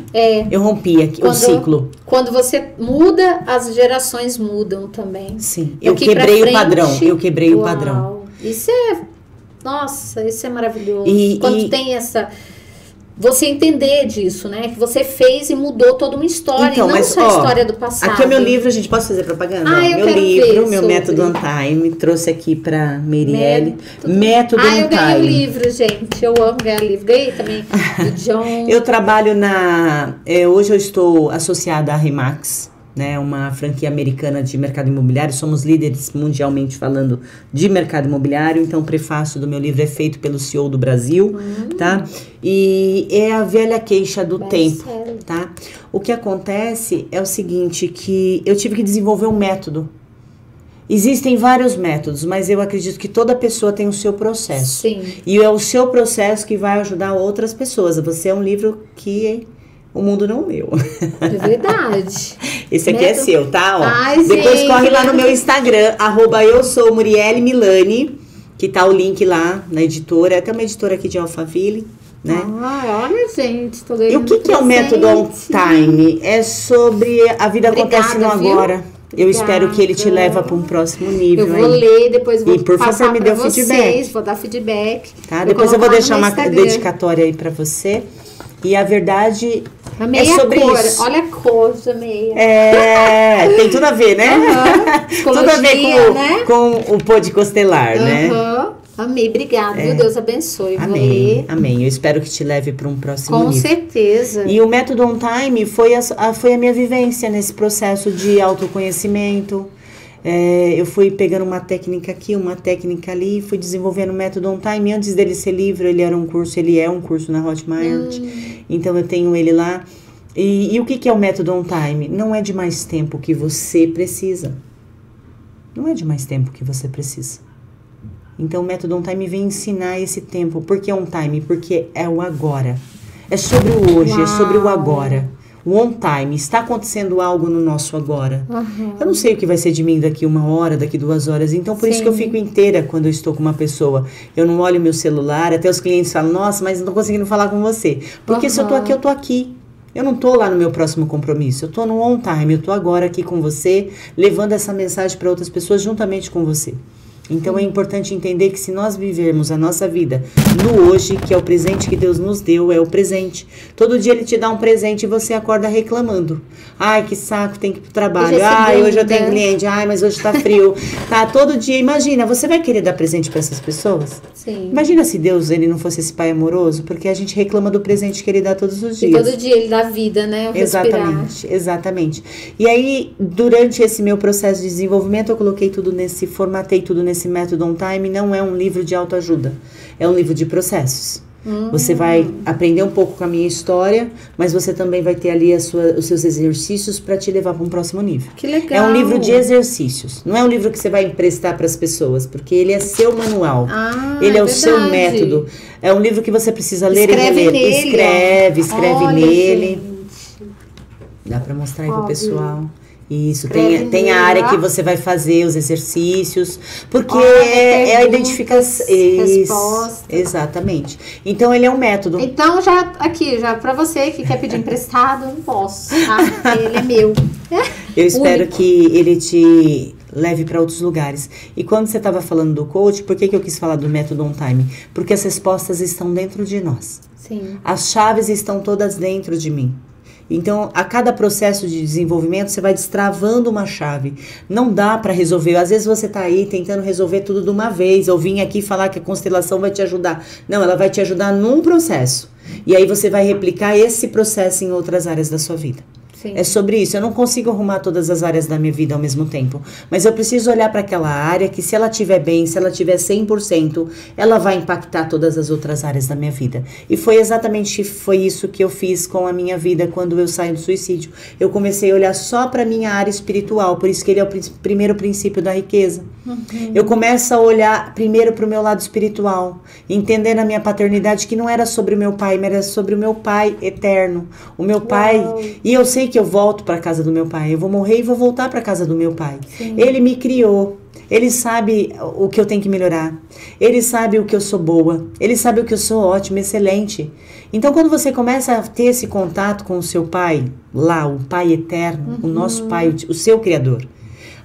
Eu rompi aqui, o ciclo. Quando você muda, as gerações mudam também. Sim. Eu quebrei o padrão. Eu quebrei o padrão. Isso é... Nossa, isso é maravilhoso. Quando tem essa... Você entender disso, né? Que você fez e mudou toda uma história, então, e não mas, só a história do passado. Aqui é o meu livro, a gente pode fazer propaganda? Eu meu quero livro, ver meu sobre. Método Untime, trouxe aqui pra Meirelles. Método Untime. Eu ganhei o livro, gente. Eu amo ganhar livro. Ganhei também do John. Eu trabalho hoje eu estou associada à Remax, né, uma franquia americana de mercado imobiliário, somos líderes mundialmente falando de mercado imobiliário, então o prefácio do meu livro é feito pelo CEO do Brasil, tá? E é a velha queixa do tempo, tá? O que acontece é o seguinte, que eu tive que desenvolver um método. Existem vários métodos, mas eu acredito que toda pessoa tem o seu processo. Sim. E é o seu processo que vai ajudar outras pessoas. Você é um livro que o mundo não é meu. É verdade. Esse aqui é seu, tá? Ó. Ai, depois gente, corre lá no meu Instagram, @eu-sou-Muriele-Milani, que tá o link lá na editora. É até uma editora aqui de Alphaville, né? Ai, olha, gente, tô ganhando. E o que é o método On Time? É sobre a vida acontece no agora. Eu espero que ele te leve para um próximo nível. Eu vou ler, depois vou e por favor me dê o feedback. Vou dar feedback. Tá? Depois eu vou deixar uma dedicatória aí para você. E a verdade amei é sobre a cor. isso. Olha a cor, amei. Tem tudo a ver, né? Tudo a ver né? com o Pô de Costelar, né? Amei, obrigada. Meu Deus abençoe. Amém, amém. Eu espero que te leve para um próximo nível. Com certeza. E o método On Time foi a minha vivência nesse processo de autoconhecimento. Eu fui pegando uma técnica aqui, uma técnica ali, fui desenvolvendo o método On Time. Antes dele ser livro, ele é um curso na Hotmart. Então eu tenho ele lá. E o que é o método On Time? Não é de mais tempo que você precisa. Não é de mais tempo que você precisa. Então o método On Time vem ensinar esse tempo. Por que On Time? Porque é o agora. É sobre o hoje, é sobre o agora. O On Time, está acontecendo algo no nosso agora. Eu não sei o que vai ser de mim daqui 1 hora, daqui 2 horas. Então, por isso que eu fico inteira quando eu estou com uma pessoa. Eu não olho meu celular, até os clientes falam, nossa, mas não estou conseguindo falar com você. Porque se eu estou aqui, eu estou aqui. Eu não estou lá no meu próximo compromisso. Eu estou no On Time, eu estou agora aqui com você, levando essa mensagem para outras pessoas juntamente com você. Então é importante entender que se nós vivermos a nossa vida no hoje, que é o presente que Deus nos deu, é o presente. Todo dia Ele te dá um presente e você acorda reclamando. Ai, que saco, tem que ir pro trabalho. Ai, hoje eu tenho cliente. Ai, mas hoje tá frio. Tá, todo dia. Imagina, você vai querer dar presente para essas pessoas? Sim. Imagina se Deus, Ele não fosse esse pai amoroso, porque a gente reclama do presente que Ele dá todos os dias. E todo dia Ele dá vida, né? Exatamente. E aí, durante esse meu processo de desenvolvimento, eu coloquei tudo formatei tudo nesse método On Time. Não é um livro de autoajuda, é um livro de processos. Você vai aprender um pouco com a minha história, mas você também vai ter ali os seus exercícios para te levar para um próximo nível. Que legal. É um livro de exercícios. Não é um livro que você vai emprestar para as pessoas, porque ele é seu manual. Ele é o seu método. É um livro que você precisa ler e reler. Escreve nele. Gente. Dá para mostrar aí pro pessoal. Isso, tem a área que você vai fazer os exercícios, porque é a identificação. Resposta. Exatamente. Então, ele é um método. Então, já pra você que quer pedir emprestado, eu não posso, tá? Ele é meu. Eu espero que ele te leve para outros lugares. E quando você estava falando do coach, por que eu quis falar do método On Time? Porque as respostas estão dentro de nós. Sim. As chaves estão todas dentro de mim. Então, a cada processo de desenvolvimento, você vai destravando uma chave. Não dá para resolver. Às vezes você tá aí tentando resolver tudo de uma vez, ou vim aqui falar que a constelação vai te ajudar. Não, ela vai te ajudar num processo. E aí você vai replicar esse processo em outras áreas da sua vida. Sim. É sobre isso. Eu não consigo arrumar todas as áreas da minha vida ao mesmo tempo. Mas eu preciso olhar para aquela área que, se ela estiver bem, se ela estiver 100%, ela vai impactar todas as outras áreas da minha vida. E foi isso que eu fiz com a minha vida quando eu saí do suicídio. Eu comecei a olhar só para a minha área espiritual. Por isso que ele é o primeiro princípio da riqueza. Eu começo a olhar primeiro para o meu lado espiritual, entendendo a minha paternidade, que não era sobre o meu pai, mas era sobre o meu pai eterno. O meu pai. E eu sei que eu volto para a casa do meu pai. Eu vou morrer e vou voltar para a casa do meu pai. Sim. Ele me criou. Ele sabe o que eu tenho que melhorar. Ele sabe o que eu sou boa. Ele sabe o que eu sou ótima, excelente. Então, quando você começa a ter esse contato com o seu pai, lá, o pai eterno, o nosso pai, o seu criador.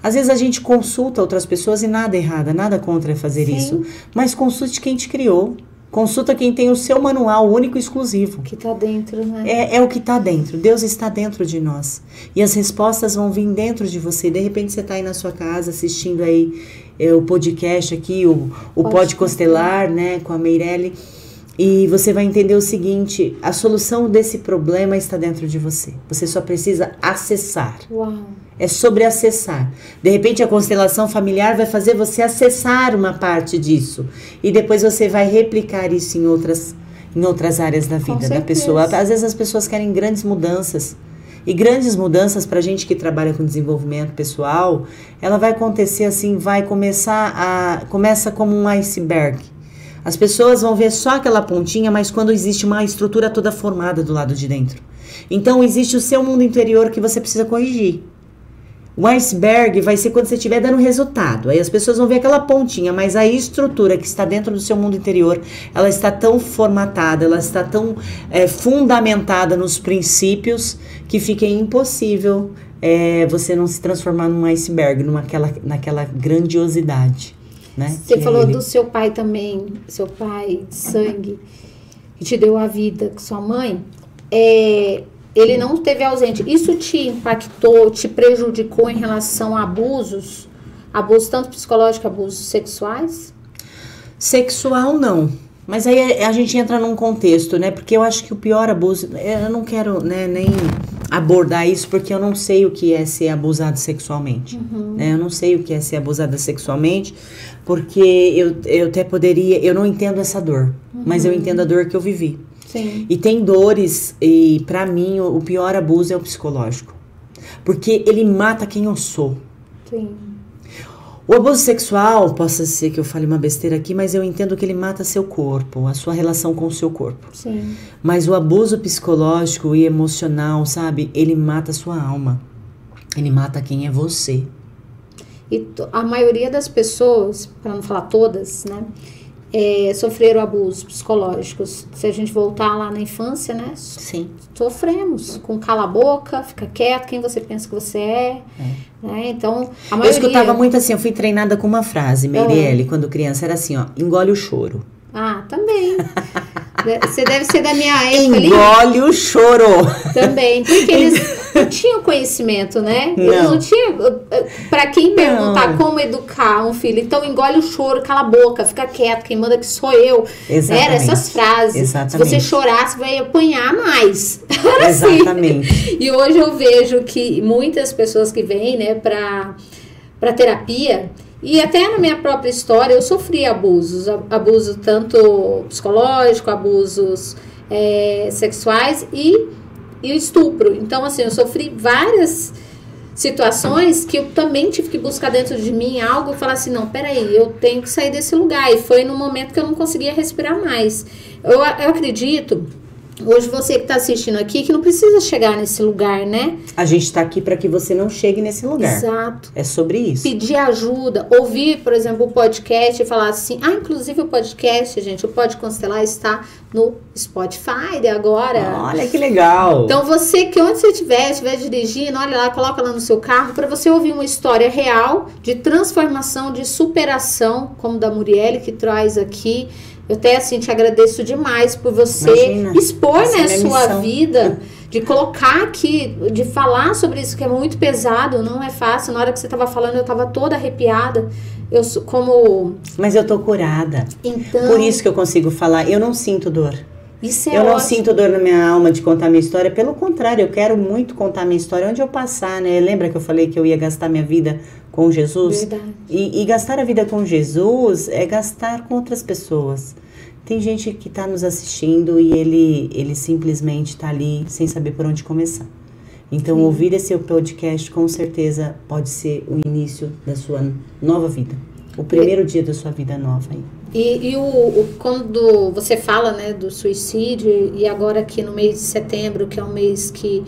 Às vezes a gente consulta outras pessoas e nada errado, nada contra fazer isso. Mas consulte quem te criou. Consulta quem tem o seu manual único e exclusivo. Que está dentro, né? É o que está dentro. Deus está dentro de nós. E as respostas vão vir dentro de você. De repente você está aí na sua casa assistindo aí o podcast aqui, o Pode Costelar, né, com a Meirelle. E você vai entender o seguinte, a solução desse problema está dentro de você. Você só precisa acessar. Uau. É sobre acessar. De repente a constelação familiar vai fazer você acessar uma parte disso. E depois você vai replicar isso em outras áreas da vida da pessoa. Às vezes as pessoas querem grandes mudanças. E grandes mudanças pra gente que trabalha com desenvolvimento pessoal, ela vai acontecer assim, começa como um iceberg. As pessoas vão ver só aquela pontinha, mas quando existe uma estrutura toda formada do lado de dentro. Então existe o seu mundo interior que você precisa corrigir. O iceberg vai ser quando você estiver dando resultado. Aí as pessoas vão ver aquela pontinha, mas a estrutura que está dentro do seu mundo interior, ela está tão formatada, ela está tão fundamentada nos princípios que fica impossível você não se transformar num iceberg, naquela grandiosidade. Né? Você falou do seu pai também, seu pai de sangue, que te deu a vida, com sua mãe. Ele não esteve ausente. Isso te impactou, te prejudicou em relação a abusos? Abusos tanto psicológicos, abusos sexuais? Sexual não. Mas aí a gente entra num contexto, né? Porque eu acho que o pior abuso... Eu não quero, né, nem abordar isso, porque eu não sei o que é ser abusado sexualmente. Né? Eu não sei o que é ser abusada sexualmente, porque eu até poderia... Eu não entendo essa dor, mas eu entendo a dor que eu vivi. Sim. E tem dores, e pra mim o pior abuso é o psicológico. Porque ele mata quem eu sou. Sim. O abuso sexual, possa ser que eu fale uma besteira aqui, mas eu entendo que ele mata seu corpo, a sua relação com o seu corpo. Sim. Mas o abuso psicológico e emocional, sabe, ele mata a sua alma. Ele mata quem é você. E a maioria das pessoas, para não falar todas, né, sofreram abusos psicológicos. Se a gente voltar lá na infância, né? Sim. Sofremos com cala a boca, fica quieto, quem você pensa que você é. Né? Então, a maioria... Eu escutava muito assim, eu fui treinada com uma frase, Meirelle, quando criança, era assim, ó, engole o choro. Ah, também. Você deve ser da minha época. Engole o choro. Também, porque eles não tinham conhecimento, né? Não. Eles não tinham. Pra quem perguntar como educar um filho, então engole o choro, cala a boca, fica quieto, quem manda que sou eu. Exatamente. Era essas frases. Exatamente. Se você chorar, você vai apanhar mais. Era Exatamente. Assim. E hoje eu vejo que muitas pessoas que vêm, né, pra terapia. E até na minha própria história eu sofri abusos, abuso tanto psicológico, abusos sexuais e o estupro. Então, assim, eu sofri várias situações que eu também tive que buscar dentro de mim algo e falar assim, não, peraí, eu tenho que sair desse lugar. E foi no momento que eu não conseguia respirar mais. Eu acredito... Hoje você que está assistindo aqui, que não precisa chegar nesse lugar, né? A gente está aqui para que você não chegue nesse lugar. Exato. É sobre isso. Pedir ajuda, ouvir, por exemplo, o podcast e falar assim... inclusive o podcast, gente, o Pode Constelar está no Spotify agora. Olha que legal. Então você que onde você estiver dirigindo, olha lá, coloca lá no seu carro para você ouvir uma história real de transformação, de superação, como da Murielle que traz aqui. Eu até assim te agradeço demais por você expor, né, sua vida, de colocar aqui, de falar sobre isso que é muito pesado, não é fácil. Na hora que você estava falando, eu estava toda arrepiada. Mas eu tô curada. Então, por isso que eu consigo falar. Eu não sinto dor. Isso é eu não ótimo. sinto dor na minha alma de contar minha história. Pelo contrário, eu quero muito contar minha história onde eu passar, né? Lembra que eu falei que eu ia gastar minha vida com Jesus? Verdade. E gastar a vida com Jesus é gastar com outras pessoas. Tem gente que está nos assistindo e ele simplesmente está ali sem saber por onde começar. Então, ouvir esse podcast com certeza pode ser o início da sua nova vida. O primeiro dia da sua vida nova aí. E quando você fala, né, do suicídio, e agora aqui no mês de setembro, que é um mês que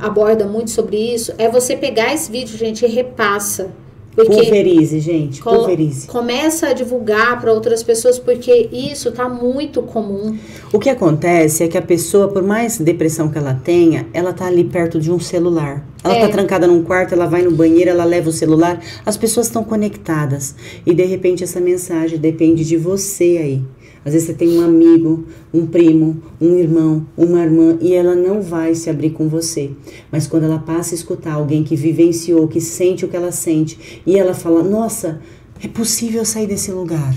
aborda muito sobre isso, é você pegar esse vídeo, gente, e repassa. Pulverize, gente, pulverize. Começa a divulgar para outras pessoas, porque isso tá muito comum. O que acontece é que a pessoa, por mais depressão que ela tenha, ela tá ali perto de um celular. Ela tá trancada num quarto, ela vai no banheiro, ela leva o celular. As pessoas estão conectadas. E de repente essa mensagem depende de você aí. Às vezes você tem um amigo, um primo, um irmão, uma irmã, e ela não vai se abrir com você. Mas quando ela passa a escutar alguém que vivenciou, que sente o que ela sente, e ela fala, nossa, é possível sair desse lugar.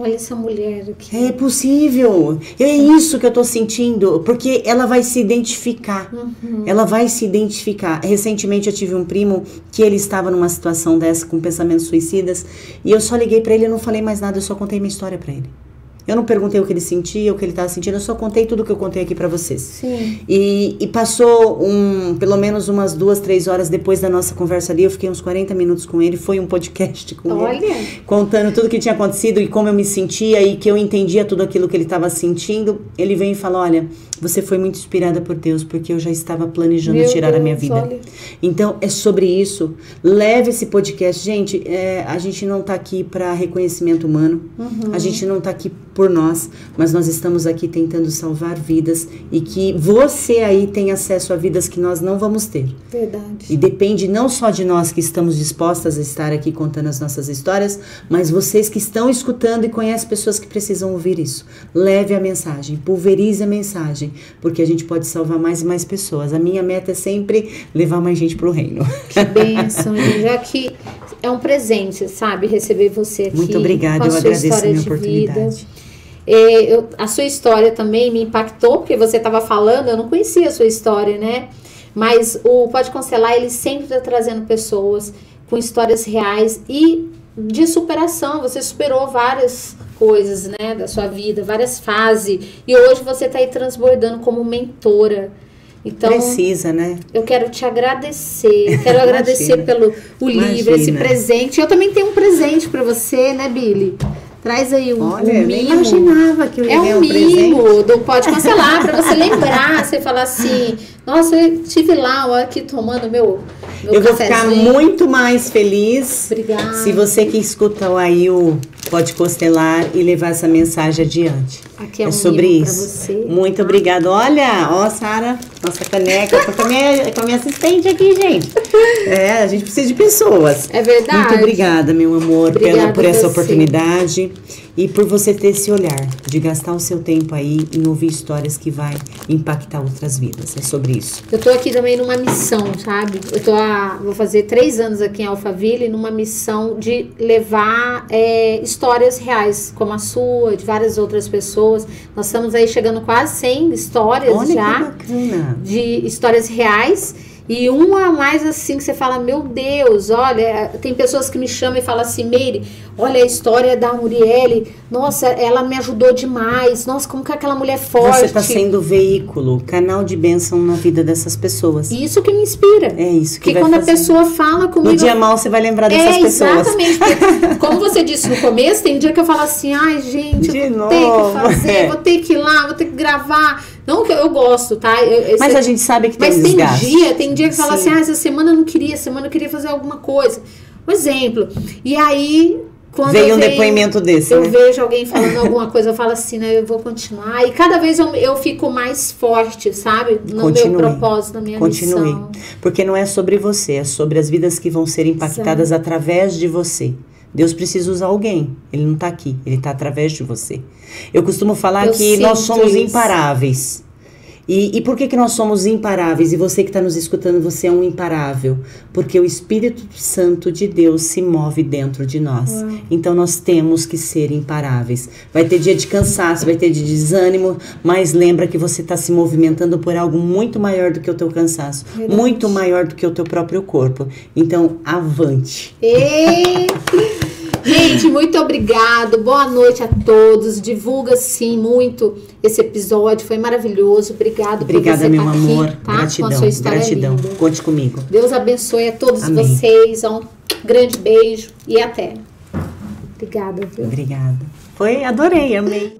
Olha essa mulher aqui. É possível. É isso que eu tô sentindo. Porque ela vai se identificar. Ela vai se identificar. Recentemente eu tive um primo que ele estava numa situação dessa, com pensamentos suicidas. E eu só liguei pra ele e não falei mais nada. Eu só contei minha história pra ele. Eu não perguntei o que ele sentia, o que ele estava sentindo, eu só contei tudo que eu contei aqui para vocês. Sim. E passou pelo menos umas 2, 3 horas depois da nossa conversa ali, eu fiquei uns 40 minutos com ele, foi um podcast com ele, contando tudo que tinha acontecido e como eu me sentia e que eu entendia tudo aquilo que ele estava sentindo. Ele veio e falou, olha, você foi muito inspirada por Deus, porque eu já estava planejando tirar a minha vida. Olha. Então, é sobre isso. Leve esse podcast. Gente, a gente não está aqui para reconhecimento humano, a gente não está aqui por nós, mas nós estamos aqui tentando salvar vidas e que você aí tem acesso a vidas que nós não vamos ter. Verdade. E depende não só de nós que estamos dispostas a estar aqui contando as nossas histórias, mas vocês que estão escutando e conhecem pessoas que precisam ouvir isso. Leve a mensagem, pulverize a mensagem, porque a gente pode salvar mais e mais pessoas. A minha meta é sempre levar mais gente pro reino. Que bênção, já que é um presente, sabe, receber você aqui. Muito obrigada, eu agradeço a minha oportunidade. A sua história também me impactou, porque você estava falando, eu não conhecia a sua história, né? Mas o Pode Constelar, ele sempre está trazendo pessoas com histórias reais e de superação. Você superou várias coisas, né, da sua vida, várias fases. E hoje você está aí transbordando como mentora. Então, precisa, né? Eu quero te agradecer. Quero agradecer pelo livro, esse presente. Eu também tenho um presente para você, né, Billy? Traz aí um mimo. Eu nem imaginava que eu ia ganhar um mimo do Pode Cancelar, para você lembrar, você falar assim, nossa, eu estive lá, ó, aqui tomando meu eu vou ficar muito mais feliz. Obrigada. Se você que escuta aí o Pode Constelar e levar essa mensagem adiante. Aqui é sobre isso. Pra você. Muito obrigada. Olha, ó, Sara, nossa caneca. Eu tô com a minha assistente aqui, gente. A gente precisa de pessoas. É verdade. Muito obrigada, meu amor, por essa oportunidade e por você ter esse olhar de gastar o seu tempo aí em ouvir histórias que vai impactar outras vidas. É sobre isso. Eu tô aqui também numa missão, sabe? Vou fazer 3 anos aqui em Alphaville numa missão de levar histórias reais, como a sua, de várias outras pessoas. Nós estamos aí chegando quase 100 histórias. Olha, já que bacana. De histórias reais. E uma mais assim que você fala, meu Deus, olha, tem pessoas que me chamam e falam assim, Meire, olha a história da Muriele, nossa, ela me ajudou demais, nossa, como que aquela mulher forte. Você está sendo veículo, canal de bênção na vida dessas pessoas. Isso que me inspira. É isso que vai fazer. Quando a pessoa fala comigo... No dia mal você vai lembrar dessas pessoas. Exatamente, porque, como você disse no começo, tem dia que eu falo assim, ai gente, eu vou ter que fazer, vou ter que ir lá, vou ter que gravar. Não que eu gosto, tá? Mas a gente sabe que tem desgaste. Mas tem dia que fala assim, essa semana eu não queria, semana eu queria fazer alguma coisa. Um exemplo. E aí, quando veio um depoimento desse, eu vejo alguém falando alguma coisa, eu falo assim, né, eu vou continuar. E cada vez eu fico mais forte, sabe? No meu propósito, na minha missão. Porque não é sobre você, é sobre as vidas que vão ser impactadas através de você. Deus precisa usar alguém. Ele não está aqui, ele está através de você. Eu costumo falar que nós somos imparáveis. E por que nós somos imparáveis? E você que está nos escutando, você é um imparável. Porque o Espírito Santo de Deus se move dentro de nós. Então nós temos que ser imparáveis. Vai ter dia de cansaço, vai ter dia de desânimo, mas lembra que você está se movimentando por algo muito maior do que o teu cansaço. Verdade. Muito maior do que o teu próprio corpo. Então, avante. Gente, muito obrigado, boa noite a todos, divulga sim muito esse episódio, foi maravilhoso, obrigada por você meu estar amor, aqui, tá? gratidão, com a sua história gratidão, linda. Conte comigo. Deus abençoe a todos Amém. vocês, um grande beijo e até. Obrigada, viu? Obrigada, adorei, amei.